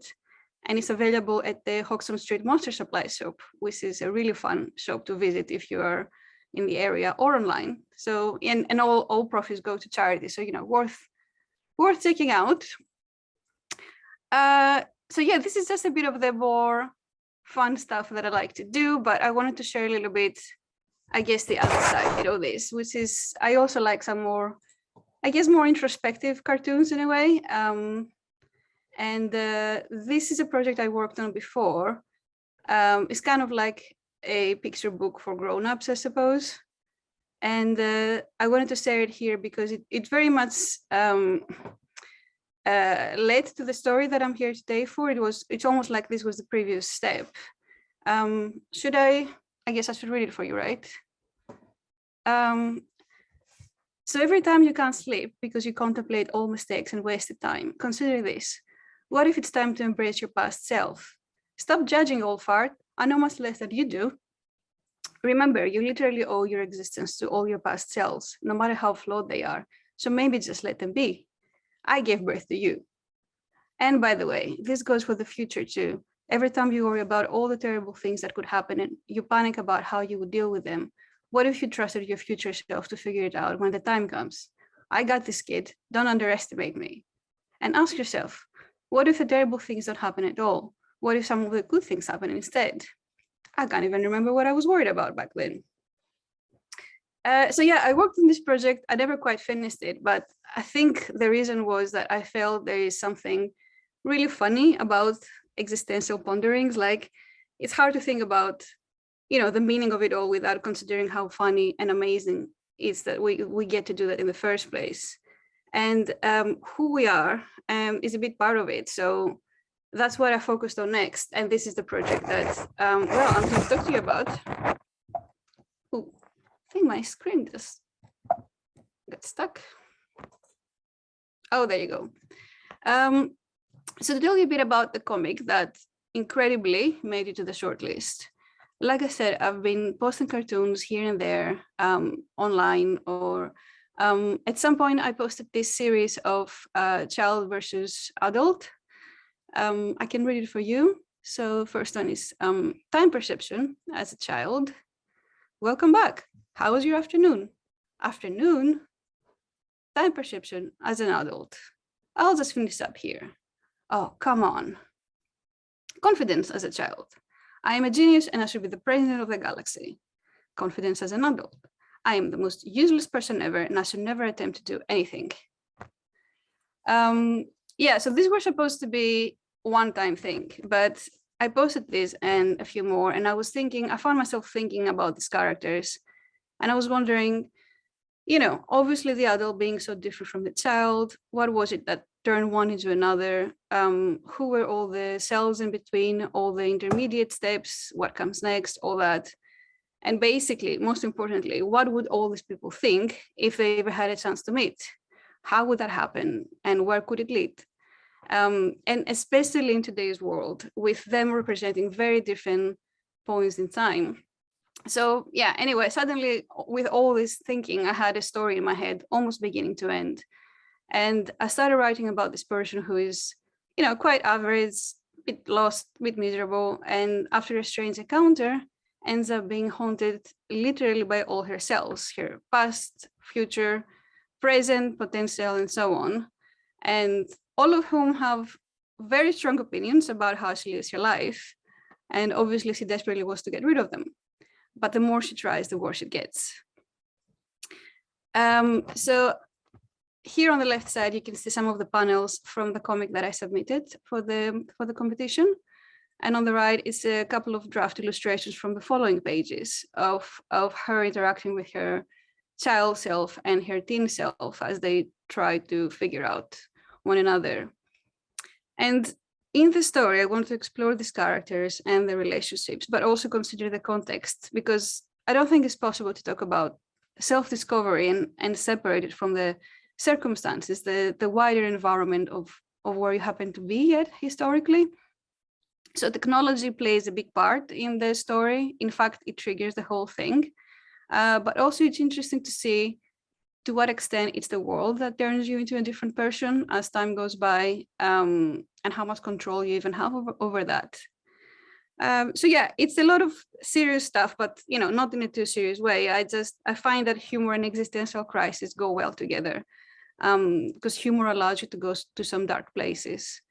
and it's available at the Hoxton Street Monster Supply Shop, which is a really fun shop to visit if you are in the area or online. So, and all profits go to charity. So, you know, worth checking out. So yeah, this is just a bit of the more fun stuff that I like to do, but I wanted to share a little bit, I guess, the other side of this, which is I also like some more, I guess, more introspective cartoons in a way. This is a project I worked on before. It's kind of like a picture book for grown-ups, I suppose. And I wanted to share it here because it very much led to the story that I'm here today for. It's almost like this was the previous step. I guess I should read it for you, right? So every time you can't sleep because you contemplate all mistakes and wasted time, consider this. What if it's time to embrace your past self? Stop judging old fart. I know much less than you do. Remember, you literally owe your existence to all your past selves, no matter how flawed they are. So maybe just let them be. I gave birth to you. And by the way, this goes for the future too. Every time you worry about all the terrible things that could happen and you panic about how you would deal with them, what if you trusted your future self to figure it out when the time comes? I got this, kid. Don't underestimate me. And ask yourself, what if the terrible things don't happen at all? What if some of the good things happen instead? I can't even remember what I was worried about back then. So yeah, I worked on this project. I never quite finished it, but I think the reason was that I felt there is something really funny about existential ponderings. Like, it's hard to think about, you know, the meaning of it all without considering how funny and amazing it is that we get to do that in the first place. And who we are is a big part of it. So that's what I focused on next. And this is the project that, I'm going to talk to you about. Ooh, I think my screen just got stuck. Oh, there you go. So to tell you a bit about the comic that incredibly made it to the shortlist. Like I said, I've been posting cartoons here and there online, or at some point I posted this series of child versus adult. I can read it for you. So first one is time perception as a child. Welcome back. How was your afternoon? Afternoon? Time perception as an adult. I'll just finish up here. Oh, come on. Confidence as a child. I am a genius and I should be the president of the galaxy. Confidence as an adult. I am the most useless person ever and I should never attempt to do anything. Yeah, so these were supposed to be one-time thing, but I posted this and a few more, and I found myself thinking about these characters, and I was wondering, you know, obviously the adult being so different from the child, what was it that turned one into another? Who were all the cells in between, all the intermediate steps, what comes next, all that. And basically, most importantly, what would all these people think if they ever had a chance to meet? How would that happen and where could it lead? And especially in today's world, with them representing very different points in time. So yeah, anyway, suddenly with all this thinking, I had a story in my head, almost beginning to end. And I started writing about this person who is, you know, quite average, a bit lost, a bit miserable, and after a strange encounter, ends up being haunted literally by all her selves, her past, future, present, potential, and so on. And all of whom have very strong opinions about how she lives her life. And obviously she desperately wants to get rid of them. But the more she tries, the worse it gets. So here on the left side, you can see some of the panels from the comic that I submitted for the competition. And on the right is a couple of draft illustrations from the following pages of her interacting with her child self and her teen self as they try to figure out one another. And in the story, I want to explore these characters and the relationships, but also consider the context, because I don't think it's possible to talk about self-discovery and separate it from the circumstances, the wider environment of where you happen to be at historically. So technology plays a big part in the story. In fact, it triggers the whole thing. But also it's interesting to see to what extent it's the world that turns you into a different person as time goes by, and how much control you even have over that. So yeah, it's a lot of serious stuff, but not in a too serious way. I find that humor and existential crisis go well together, because humor allows you to go to some dark places.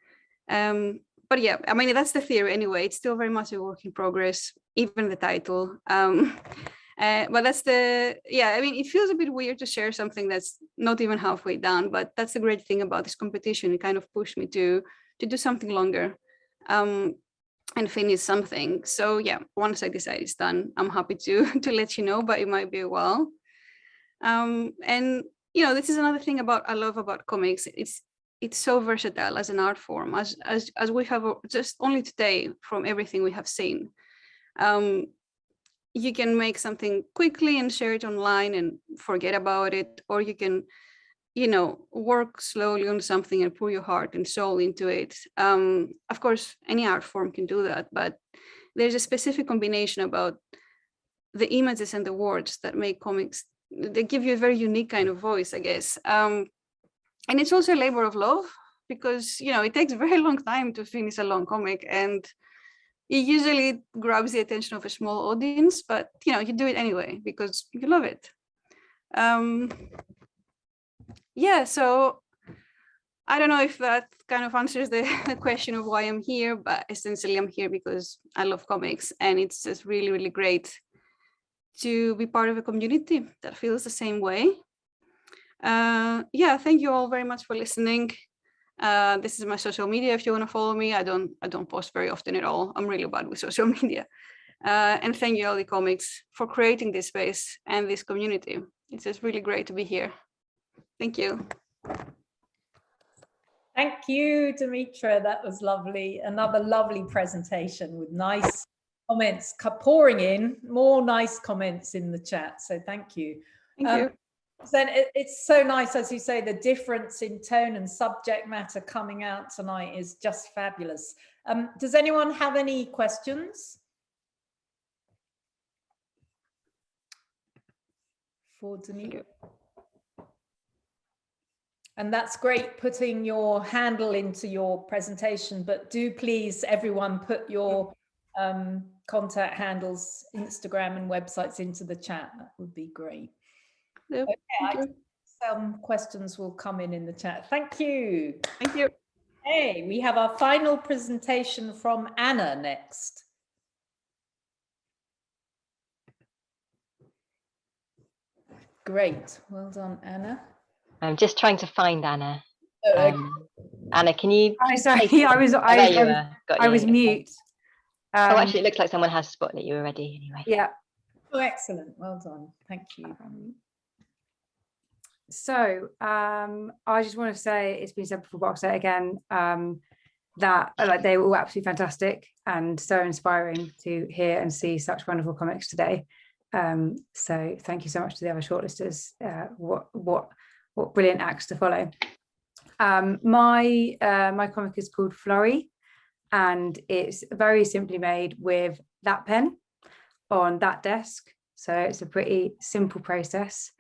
But yeah, I mean, that's the theory anyway. It's still very much a work in progress, even the title. But that's I mean, it feels a bit weird to share something that's not even halfway done, but that's the great thing about this competition. It kind of pushed me to do something longer and finish something. So yeah, once I decide it's done, I'm happy to let you know, but it might be a while. And this is another thing I love about comics. It's so versatile as an art form, as we have just only today from everything we have seen. You can make something quickly and share it online and forget about it, or you can, work slowly on something and pour your heart and soul into it. Of course, any art form can do that, but there's a specific combination about the images and the words that make comics. They give you a very unique kind of voice, I guess. And it's also a labor of love, because, it takes a very long time to finish a long comic, and it usually grabs the attention of a small audience, but, you do it anyway because you love it. Yeah, so I don't know if that kind of answers the question of why I'm here, but essentially I'm here because I love comics, and it's just really, really great to be part of a community that feels the same way. Yeah, thank you all very much for listening. This is my social media if you want to follow me. I don't post very often at all. I'm really bad with social media. And thank you, LDComics, for creating this space and this community. It's just really great to be here. Thank you. Thank you, Dimitra. That was lovely. Another lovely presentation with nice comments pouring in, more nice comments in the chat. So thank you. Thank you. Then it's so nice, as you say, the difference in tone and subject matter coming out tonight is just fabulous. Does anyone have any questions for Dimitra? And that's great, putting your handle into your presentation, but do please, everyone, put your contact handles, Instagram and websites into the chat. That would be great. Yep, okay, some questions will come in the chat. Thank you. Thank you. Hey, we have our final presentation from Anna next. Great, well done, Anna. I'm just trying to find Anna. Oh, okay. Anna, can you? Hi, sorry, I was mute. Oh, actually, it looks like someone has spotlit you already. Anyway. Yeah. Oh, excellent. Well done. Thank you. So I just want to say, it's been said before, but I'll say it again, that they were all absolutely fantastic and so inspiring to hear and see such wonderful comics today. So thank you so much to the other shortlisters. What brilliant acts to follow. My comic is called Flurry, and it's very simply made with that pen on that desk. So it's a pretty simple process.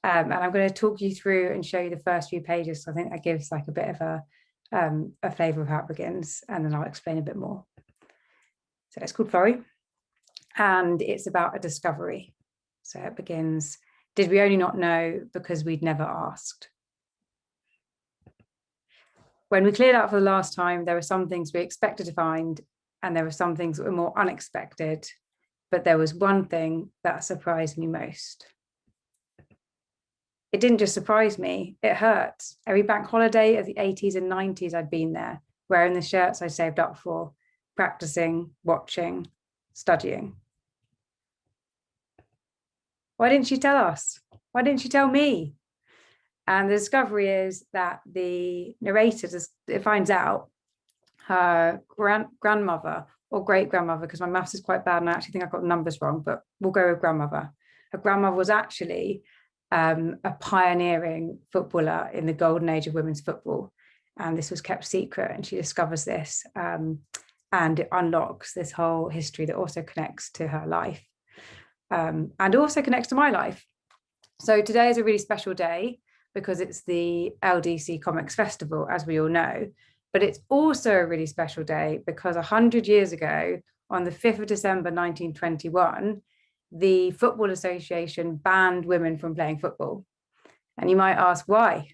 And I'm going to talk you through and show you the first few pages. So I think that gives like a bit of a flavour of how it begins, and then I'll explain a bit more. So it's called Flurry, and it's about a discovery. So it begins, did we only not know because we'd never asked? When we cleared out for the last time, there were some things we expected to find, and there were some things that were more unexpected, but there was one thing that surprised me most. It didn't just surprise me, it hurt. Every bank holiday of the 80s and 90s, I'd been there, wearing the shirts I saved up for, practicing, watching, studying. Why didn't she tell us? Why didn't you tell me? And the discovery is that the narrator finds out her grandmother or great-grandmother, because my maths is quite bad and I actually think I got the numbers wrong, but we'll go with grandmother. Her grandmother was actually a pioneering footballer in the golden age of women's football. And this was kept secret, and she discovers this, and it unlocks this whole history that also connects to her life, and also connects to my life. So today is a really special day because it's the LDC Comics Festival, as we all know, but it's also a really special day because 100 years ago, on the 5th of December 1921, the Football Association banned women from playing football. And you might ask why?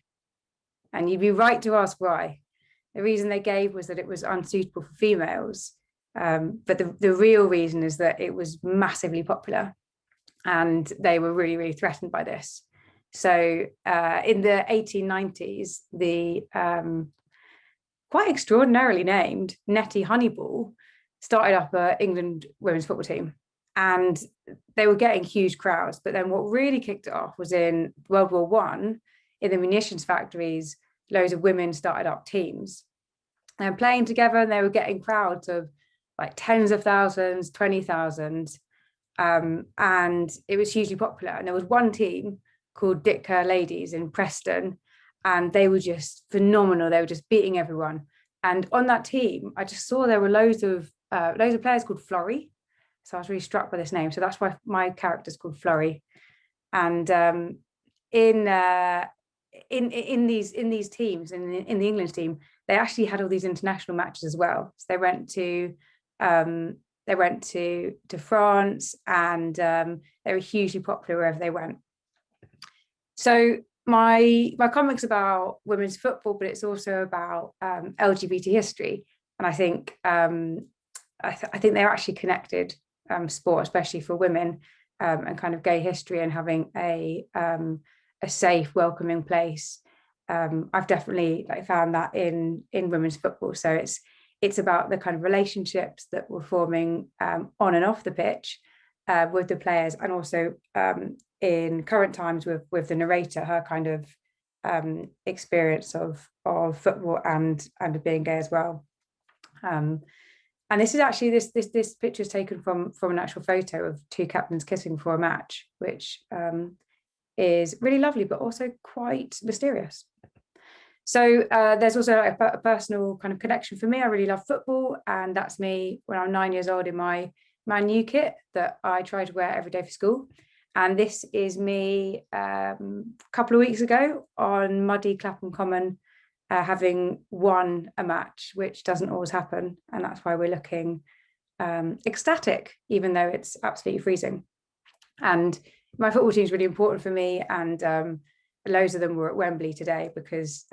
And you'd be right to ask why. The reason they gave was that it was unsuitable for females. But the real reason is that it was massively popular and they were really, really threatened by this. So in the 1890s, the quite extraordinarily named Nettie Honeyball started up an England women's football team. And they were getting huge crowds. But then what really kicked it off was in World War I, in the munitions factories, loads of women started up teams and playing together, and they were getting crowds of like tens of thousands, 20,000. And it was hugely popular. And there was one team called Ditka Ladies in Preston, and they were just phenomenal. They were just beating everyone. And on that team, I just saw there were loads of players called Florrie. So I was really struck by this name. So that's why my character's called Florrie. And in these teams, in the England team, they actually had all these international matches as well. So they went to France, and they were hugely popular wherever they went. So my comic's about women's football, but it's also about LGBT history, and I think they're actually connected. Sport, especially for women, and kind of gay history, and having a safe, welcoming place. I've definitely found that in women's football. So it's about the kind of relationships that we're forming on and off the pitch with the players, and also in current times with the narrator, her kind of experience of football and of being gay as well. And this is actually this picture is taken from an actual photo of two captains kissing before a match, which is really lovely, but also quite mysterious. So there's also a personal kind of connection for me. I really love football, and that's me when I'm 9 years old in my Man U kit that I try to wear every day for school. And this is me a couple of weeks ago on muddy Clapham Common, having won a match, which doesn't always happen. And that's why we're looking ecstatic, even though it's absolutely freezing. And my football team is really important for me. And loads of them were at Wembley today because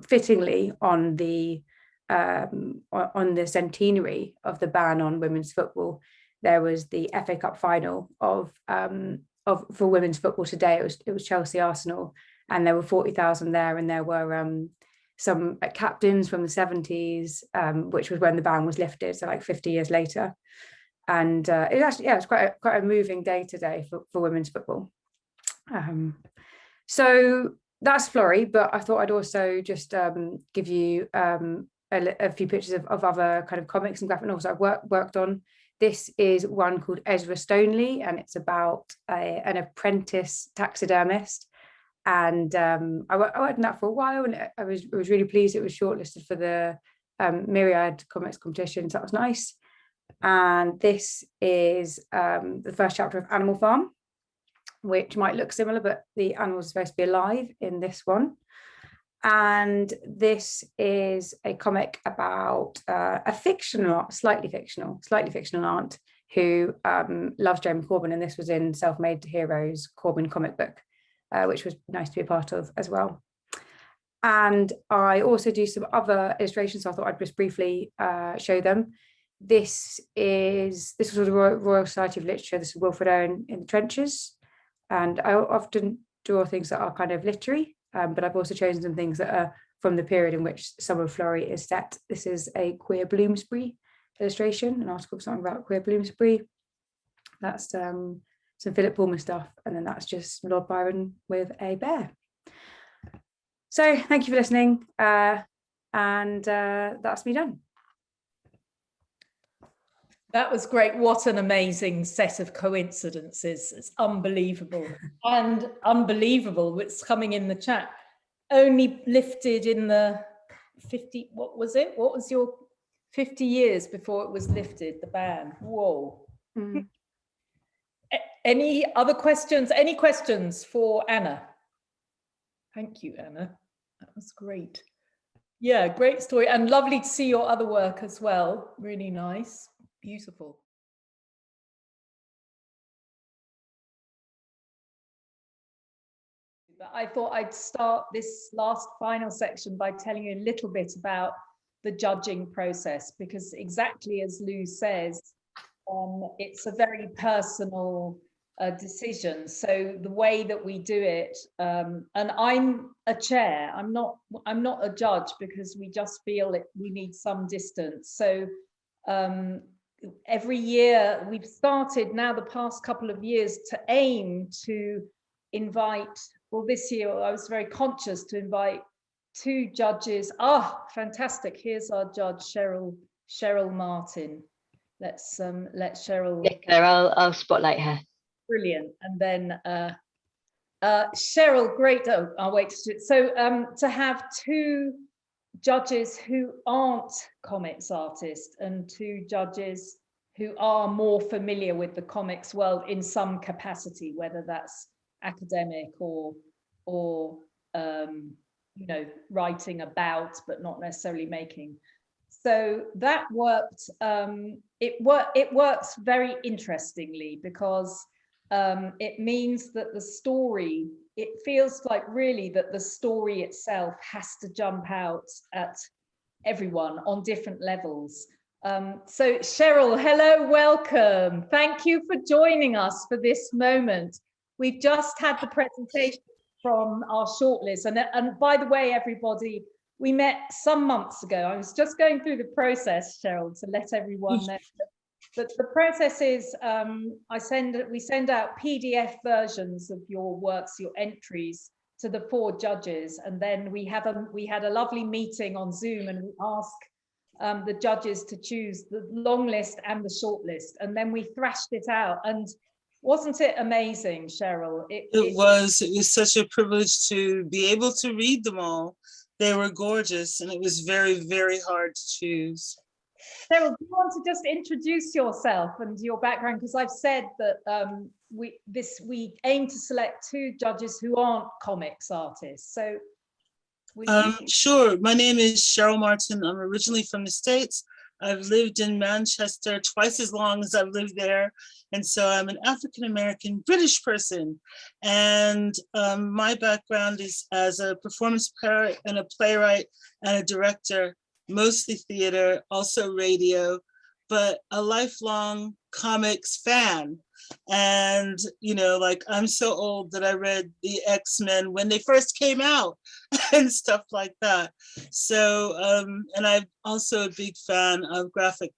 fittingly on the centenary of the ban on women's football, there was the FA Cup final for women's football today. It was Chelsea Arsenal. And there were 40,000 there, and there were some captains from the 70s, which was when the ban was lifted, so like 50 years later. And it actually, it's quite a moving day today for women's football. So that's Florrie, but I thought I'd also just give you a few pictures of other kind of comics and graphic novels I've worked on. This is one called Ezra Stonely, and it's about an apprentice taxidermist. And I worked on that for a while, and I was really pleased it was shortlisted for the Myriad Comics competition, so that was nice. And this is the first chapter of Animal Farm, which might look similar, but the animals are supposed to be alive in this one. And this is a comic about a slightly fictional aunt who loves Jeremy Corbyn, and this was in SelfMadeHero's Corbyn comic book. Which was nice to be a part of as well. And I also do some other illustrations, so I thought I'd just briefly show them. This was the Royal Society of Literature. This is Wilfred Owen in the Trenches. And I often draw things that are kind of literary, but I've also chosen some things that are from the period in which some of Florrie is set. This is a Queer Bloomsbury illustration, an article something about Queer Bloomsbury. That's some Philip Pullman stuff, and then that's just Lord Byron with a bear. So thank you for listening, and that's me done. That was great. What an amazing set of coincidences. It's unbelievable. And unbelievable what's coming in the chat. Only lifted in the 50, what was it? What was your 50 years before it was lifted, the ban? Whoa. Mm. Any other questions? Any questions for Anna? Thank you, Anna. That was great. Yeah, great story. And lovely to see your other work as well. Really nice. Beautiful. But I thought I'd start this last final section by telling you a little bit about the judging process, because exactly as Lou says, it's a very personal decision. So the way that we do it, and I'm a chair, I'm not a judge, because we just feel that we need some distance. So every year we've started now the past couple of years to aim to invite, well, this year I was very conscious to invite 2 judges. Ah, fantastic. Here's our judge, Cheryl Martin. Let's let Cheryl. Yeah, I'll spotlight her. Brilliant. And then Cheryl, great. Oh, I'll wait to it. So to have 2 judges who aren't comics artists and 2 judges who are more familiar with the comics world in some capacity, whether that's academic or you know, writing about but not necessarily making. So that worked. It works very interestingly, because it means that the story, it feels like really that the story itself has to jump out at everyone on different levels. So Cheryl, hello, welcome. Thank you for joining us for this moment. We've just had the presentation from our shortlist. And by the way, everybody, we met some months ago. I was just going through the process, Cheryl, to let everyone know. But the process is we send out PDF versions of your works, your entries, to the 4 judges, and then we had a lovely meeting on Zoom, and we ask the judges to choose the long list and the short list, and then we thrashed it out. And wasn't it amazing, Cheryl? It was such a privilege to be able to read them all. They were gorgeous, and it was very, very hard to choose. Cheryl, do you want to just introduce yourself and your background? Because I've said that we aim to select 2 judges who aren't comics artists. So, sure. My name is Cheryl Martin. I'm originally from the States. I've lived in Manchester twice as long as I've lived there. And so I'm an African-American British person. And my background is as a performance player and a playwright and a director, mostly theater, also radio, but a lifelong comics fan. And, you know, like, I'm so old that I read the X-Men when they first came out and stuff like that. So, and I'm also a big fan of graphic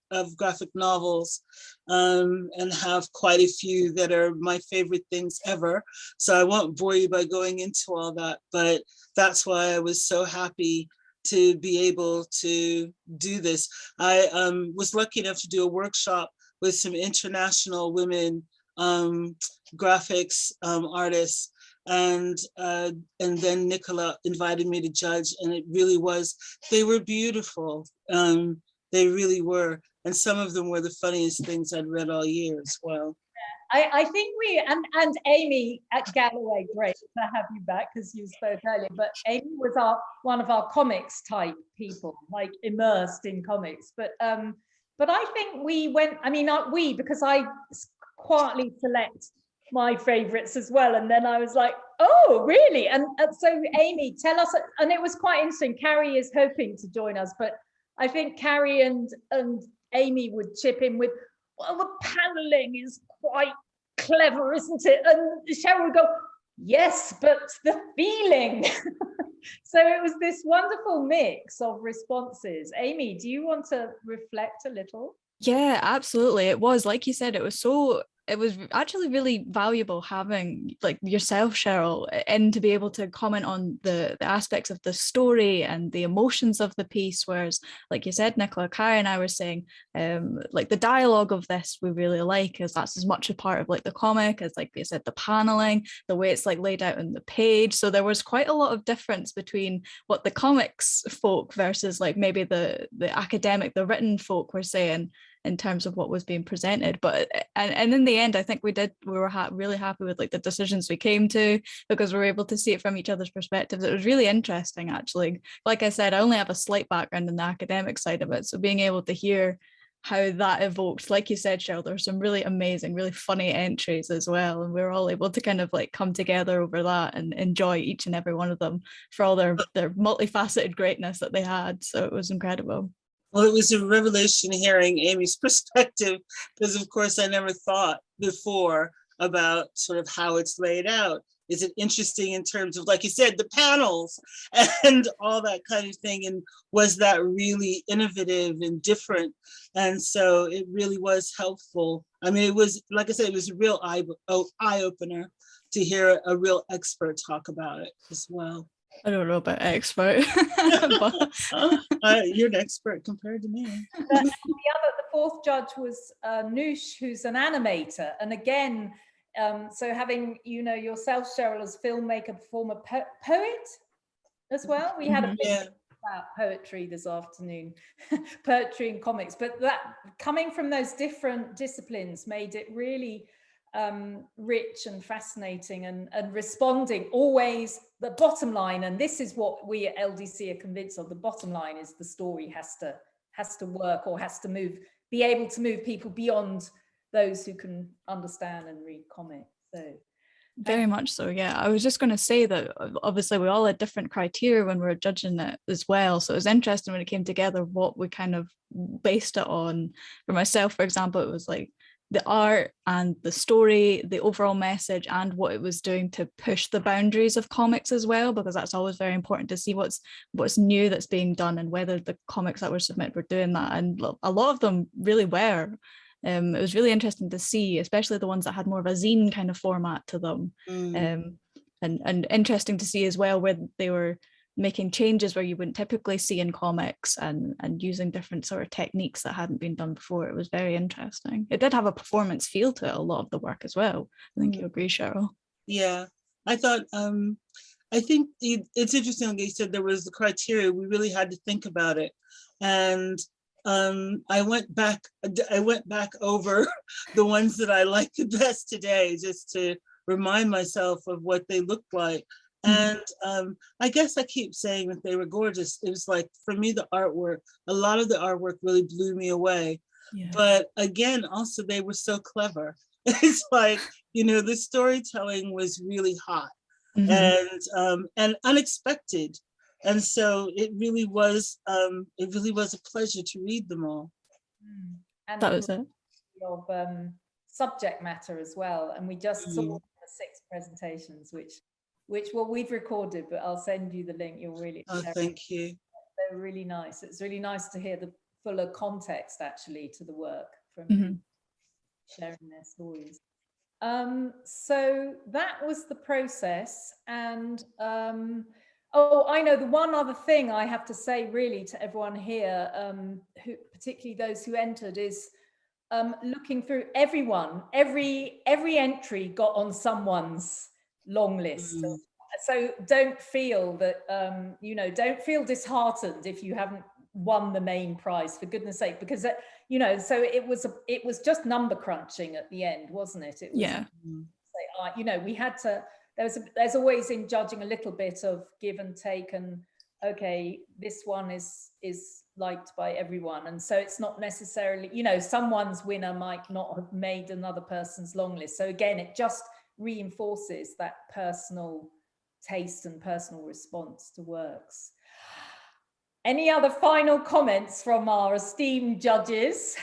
novels, and have quite a few that are my favorite things ever. So I won't bore you by going into all that, but that's why I was so happy to be able to do this. I was lucky enough to do a workshop with some international women graphics artists, and then Nicola invited me to judge, and it really was, they were beautiful. They really were, and some of them were the funniest things I'd read all year as well. I think and Amy at Galloway, great to have you back, because you spoke earlier, but Amy was one of our comics type people, like immersed in comics. But I think we went, I mean, not we, because I quietly select my favorites as well. And then I was like, oh, really? And so Amy, tell us, and it was quite interesting. Carrie is hoping to join us, but I think Carrie and Amy would chip in with, well, the paneling is quite clever, isn't it? And Cheryl would go, yes, but the feeling. So it was this wonderful mix of responses. Amy, do you want to reflect a little? Yeah, absolutely. It was, like you said, it was so it was actually really valuable having like yourself, Cheryl, in to be able to comment on the aspects of the story and the emotions of the piece. Whereas, like you said, Nicola, Kai and I were saying, like the dialogue of this we really like, as that's as much a part of like the comic as, like you said, the paneling, the way it's like laid out on the page. So there was quite a lot of difference between what the comics folk versus like maybe the academic, the written folk were saying in terms of what was being presented. But and in the end, I think we were really happy with like the decisions we came to, because we were able to see it from each other's perspectives. It was really interesting, actually. Like I said, I only have a slight background in the academic side of it, so being able to hear how that evoked, like you said, Cheryl, there were some really amazing, really funny entries as well, and we were all able to kind of like come together over that and enjoy each and every one of them for all their multifaceted greatness that they had. So it was incredible. Well, it was a revelation hearing Amy's perspective, because of course I never thought before about sort of how it's laid out. Is it interesting in terms of, like you said, the panels and all that kind of thing? And was that really innovative and different? And so it really was helpful. I mean, it was, like I said, it was a real eye-opener to hear a real expert talk about it as well. I don't know about expert. But you're an expert compared to me. The fourth judge was Noosh, who's an animator. And again, so having, you know, yourself, Cheryl, as filmmaker, performer, poet as well. We had a bit about poetry this afternoon, poetry and comics. But that coming from those different disciplines made it really rich and fascinating, and responding always the bottom line. And this is what we at LDC are convinced of. The bottom line is the story has to work, or has to be able to move people beyond those who can understand and read comics. So very much so, yeah. I was just going to say that obviously we all had different criteria when we were judging it as well. So it was interesting when it came together what we kind of based it on. For myself, for example, it was like the art and the story, the overall message, and what it was doing to push the boundaries of comics as well, because that's always very important to see what's new that's being done, and whether the comics that were submitted were doing that. And a lot of them really were. It was really interesting to see, especially the ones that had more of a zine kind of format to them. And interesting to see as well where they were making changes where you wouldn't typically see in comics, and using different sort of techniques that hadn't been done before. It was very interesting. It did have a performance feel to it, a lot of the work as well. I think you agree, Cheryl. Yeah, I thought, I think it's interesting, like you said, there was the criteria. We really had to think about it. And I went back over the ones that I liked the best today, just to remind myself of what they looked like. And I guess I keep saying that they were gorgeous. It was like, for me, the artwork, a lot of the artwork really blew me away. Yeah. But again, also they were so clever. It's like, you know, the storytelling was really hot and unexpected. And so it really was a pleasure to read them all. And that was it. Of subject matter as well. And we just saw the 6 presentations, which we've recorded, but I'll send you the link. You'll really thank you. They're really nice. It's really nice to hear the fuller context actually to the work from sharing their stories. So that was the process. And oh, I know the one other thing I have to say really to everyone here, who particularly those who entered, is looking through everyone, every entry got on someone's long list. So don't feel that don't feel disheartened if you haven't won the main prize, for goodness sake, because so it was just number crunching at the end, wasn't it? It was, we had to, there's always in judging a little bit of give and take, and okay, this one is liked by everyone, and so it's not necessarily, someone's winner might not have made another person's long list. So again, it just reinforces that personal taste and personal response to works. Any other final comments from our esteemed judges?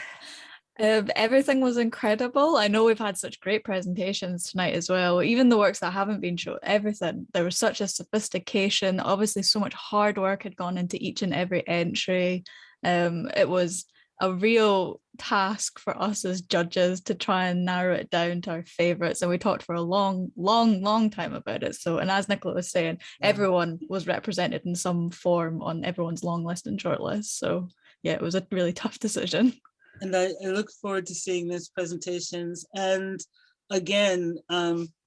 Everything was incredible. I know we've had such great presentations tonight as well. Even the works that haven't been shown, everything. There was such a sophistication. Obviously, so much hard work had gone into each and every entry. It was a real task for us as judges to try and narrow it down to our favorites, and we talked for a long time about it. So, and as Nicola was saying, everyone was represented in some form on everyone's long list and short list. So yeah, it was a really tough decision. And I look forward to seeing those presentations. And again,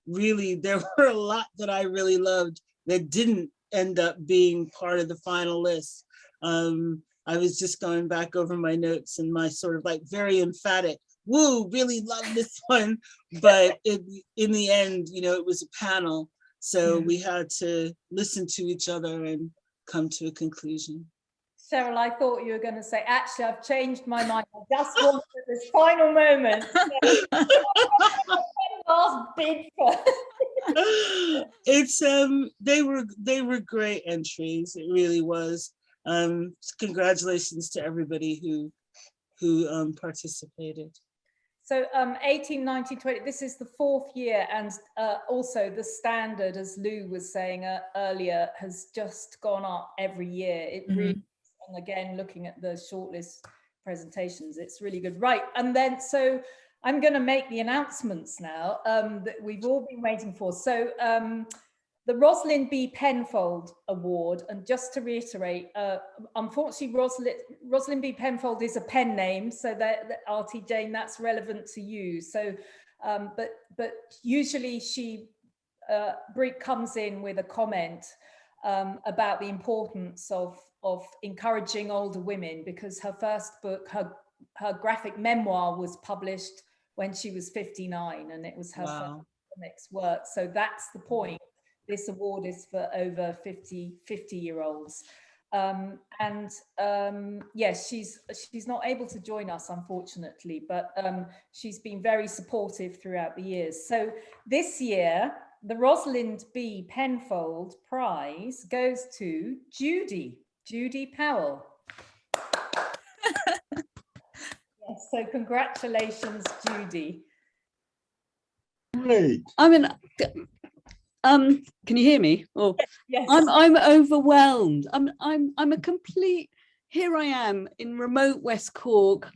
really, there were a lot that I really loved that didn't end up being part of the final list. I was just going back over my notes and my sort of like very emphatic, woo, really love this one. But in the end, you know, it was a panel. So we had to listen to each other and come to a conclusion. Cheryl, I thought you were going to say, actually, I've changed my mind. I just wanted this final moment. Last bid for. It's they were great entries. It really was. Congratulations to everybody who participated. So 18, 19, 20, this is the 4th year, and also the standard, as Lou was saying earlier, has just gone up every year. It really, and again, looking at the shortlist presentations, it's really good. Right, and then so I'm going to make the announcements now that we've all been waiting for. So the Roslyn B. Penfold Award, and just to reiterate, unfortunately, Roslyn B. Penfold is a pen name, so that RT Jane, that's relevant to you. So, but usually she comes in with a comment about the importance of encouraging older women, because her first book, her graphic memoir, was published when she was 59, and it was her first comics work. So that's the point. This award is for over 50-year-olds. Yes, she's not able to join us, unfortunately, but she's been very supportive throughout the years. So this year, the Rosalind B. Penfold Prize goes to Judy Powell. Yes, so congratulations, Judy. Great. I mean, can you hear me? Oh, yes. I'm overwhelmed. I'm a complete. Here I am in remote West Cork.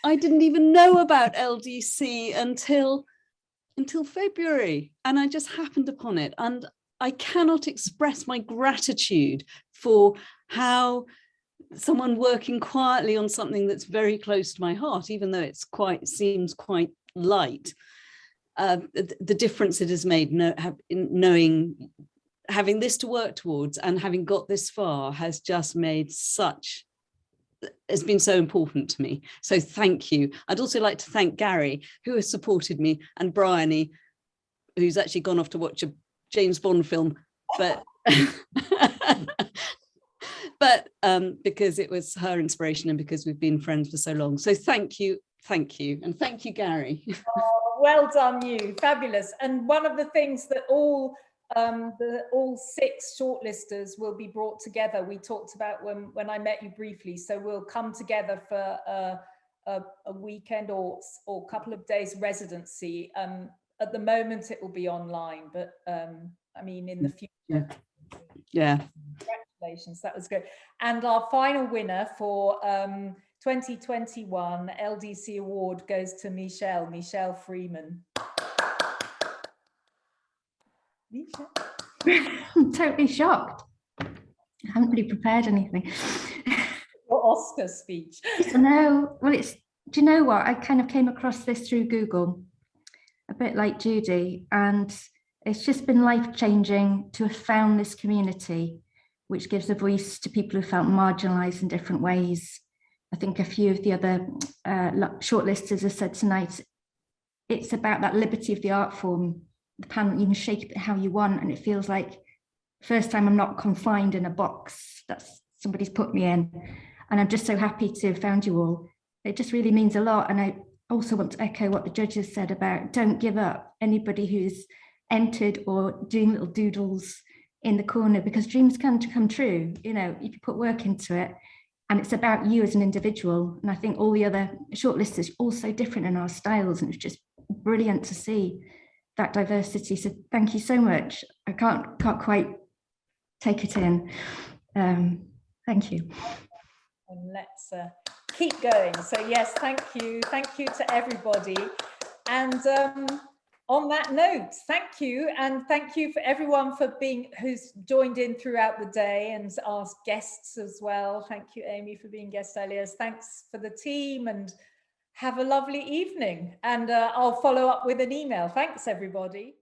I didn't even know about LDC until February, and I just happened upon it, and I cannot express my gratitude for how someone working quietly on something that's very close to my heart, even though seems quite light. The difference it has made, having this to work towards and having got this far has just made has been so important to me. So thank you. I'd also like to thank Gary, who has supported me, and Bryony, who's actually gone off to watch a James Bond film, but because it was her inspiration and because we've been friends for so long. So thank you, and thank you, Gary. Oh, well done, you, fabulous. And one of the things that all 6 shortlisters will be brought together, we talked about when I met you briefly, so we'll come together for a weekend or a couple of days residency. At the moment it will be online, but I mean in the future. Yeah. Congratulations, that was good. And our final winner for 2021 LDC award goes to Michelle Freeman. I'm totally shocked. I haven't really prepared anything. Your Oscar speech. No, well, do you know what? I kind of came across this through Google, a bit like Judy, and it's just been life-changing to have found this community, which gives a voice to people who felt marginalised in different ways. I think a few of the other shortlisters have said tonight, it's about that liberty of the art form. The panel, you can shape it how you want, and it feels like first time I'm not confined in a box that somebody's put me in. And I'm just so happy to have found you all. It just really means a lot. And I also want to echo what the judges said about don't give up. Anybody who's entered or doing little doodles in the corner, because dreams can come true, you know, if you put work into it. And it's about you as an individual. And I think all the other shortlisters are all so different in our styles, and it's just brilliant to see that diversity. So thank you so much. I can't quite take it in. Thank you. And let's keep going. So yes, thank you to everybody. And on that note, thank you, and thank you for everyone who's joined in throughout the day, and our guests as well. Thank you, Amy, for being guest earlier. Thanks for the team, and have a lovely evening. And I'll follow up with an email. Thanks, everybody.